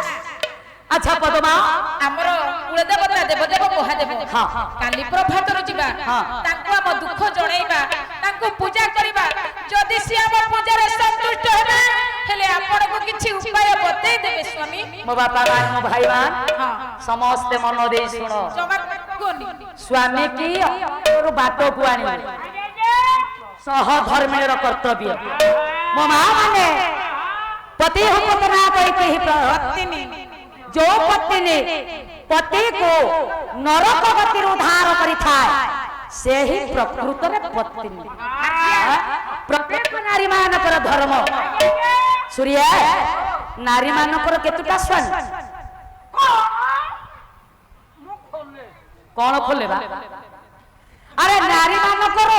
ଆଚ୍ଛା ପଦ୍ମା ଆମର କୁଳଦେବତା ଦେବଦେବ ମହାଦେବ କାଲି ପ୍ରଭାତରୁ ଯିବା ତାଙ୍କୁ ଆମ ଦୁଃଖ ଜଣେଇବା ତାଙ୍କୁ ପୂଜା କରିବା ଯଦି ସେ ଆମ ପୂଜାରେ ସନ୍ତୁଷ୍ଟ ହେବେ ହେଲେ ଆପଣଙ୍କୁ କିଛି ଉପାୟ ବତେଇ ଦେବେ ସ୍ୱାମୀ। ମୋ ବାପା ମାନ ମୋ ଭାଇ ମାନ ସମସ୍ତେ ମନ ଦେଇ ଶୁଣ ସ୍ୱାମୀ କି ବାଟକୁ ଆଣିବେ ସହଧର୍ମିଣୀର କର୍ତ୍ତବ୍ୟ। ମୋ ମା ମାନେ ପତି ପତ୍ନା କହି ପତ୍ନୀ ଯୋଉ ପତ୍ନୀ ପତିକୁ ନରକ ଗତିରୁ ଉଦ୍ଧାର କରିଥାଏ से ही प्रकृतरे पत्नी प्रत्येक नारी मानकर धर्म सूर्य नारी मानकर केतुटा स्वामी कौन खोले बा अरे नारी मानकर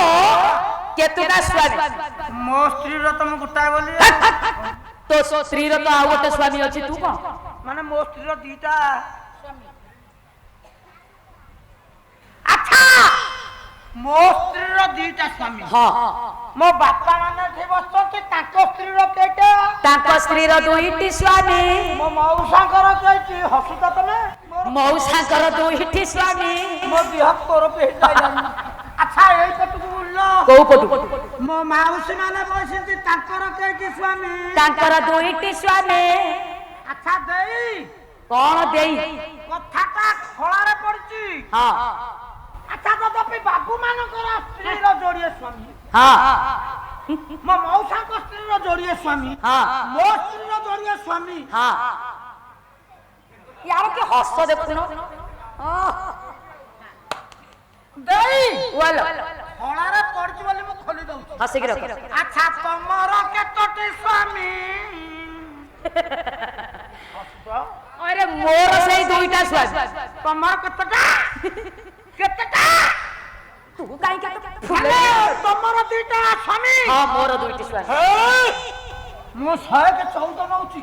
केतुटा स्वामी मो स्त्री रो तुम गुटाए बोली तो स्त्री रो तो आउ गोटे स्वामी अछि तू कौन माने मो स्त्री रो दीटा अच्छा मो स्त्री रो दीटा स्वामी हां मो बापा माने थे बसते ताको स्त्री रो केटा ताको स्त्री रो दुईटी स्वामी मो मौसाकर कहती हसुता तमे मौसाकर दुईटी स्वामी मो बिहा तोर पे जाई अच्छा एई पटु बोललो को पटु मो माउसी माने बसिंती ताकर कहती स्वामी ताकर दुईटी स्वामी अच्छा देई कौन देई कथाटा खळारे पड़ची हां अच्छा तो पे बाबू मानकर स्त्री रो जोड़िए स्वामी हां मो मौसा को स्त्री रो जोड़िए स्वामी हां मो स्त्री रो जोड़िए स्वामी हां यार के हस देखुनो देई वाला खळारे पड़ची बोली मु खोली दउ हसी के रख अच्छा तमर केतोटी स्वामी अरे मोर से दुईटा स्वामी तमर केतोटा केतोटा तू काई के फुले तमर दीटा स्वामी हां मोर दुईटी स्वामी मु 100 के 14 नउची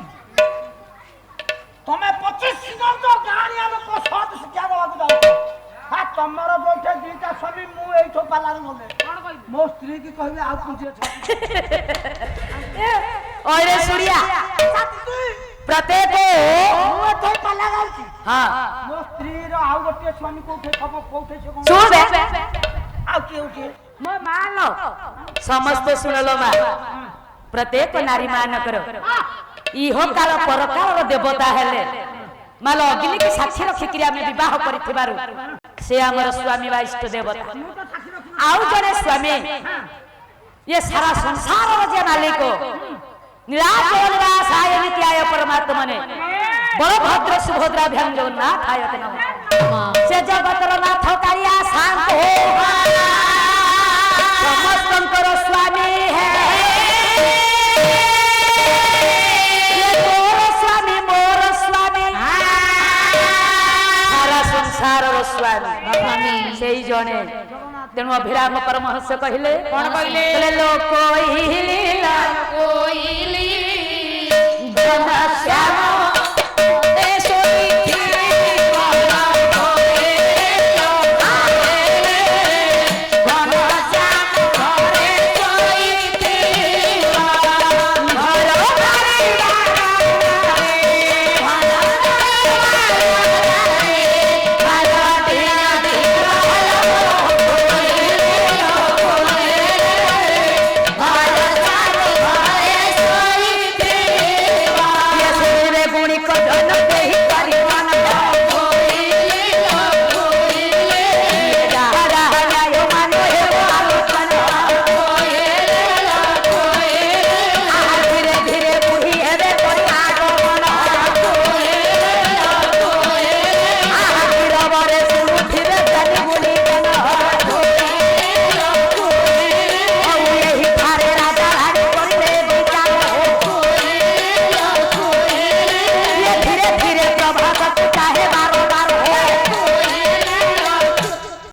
तमे 25 दिन तो गाड़ी हम को साथ शिक्षा देवा को जाऊ हा तमर बैठे दीटा स्वामी मु एठो पालार गले कोन कहि मो स्त्री की कहबे आ पूछे अरे सूर्या प्रत्येक मु तो पाला गाउची हां मो स्त्री रो आ गोटे स्वामी कोठे खबर कोठे से कोन सुन बे आ के उठे मो मानो समस्त सुनलो मा प्रत्येक नारी मान करो इहो काल परकाल देवता हेले मालो अग्नि के साक्षी रखी क्रिया में विवाह करिथिबारु से हमर स्वामी वा इष्ट देवता आउ जने स्वामी ये सारा संसार रो जे मालिक निराश निराश आय नित्याय परमात्मा ने बलभद्र सुभद्रा भ्याम जगन्नाथ आयत नमः से जगतर नाथ कालिया शांत हो समस्तंकर स्वामी है ये तोर स्वामी मोर स्वामी सारा संसार रो स्वामी सेई जने तेणु अभिराम परमहंस कहले कौन कहले लोक कोइली कोइली घन श्याम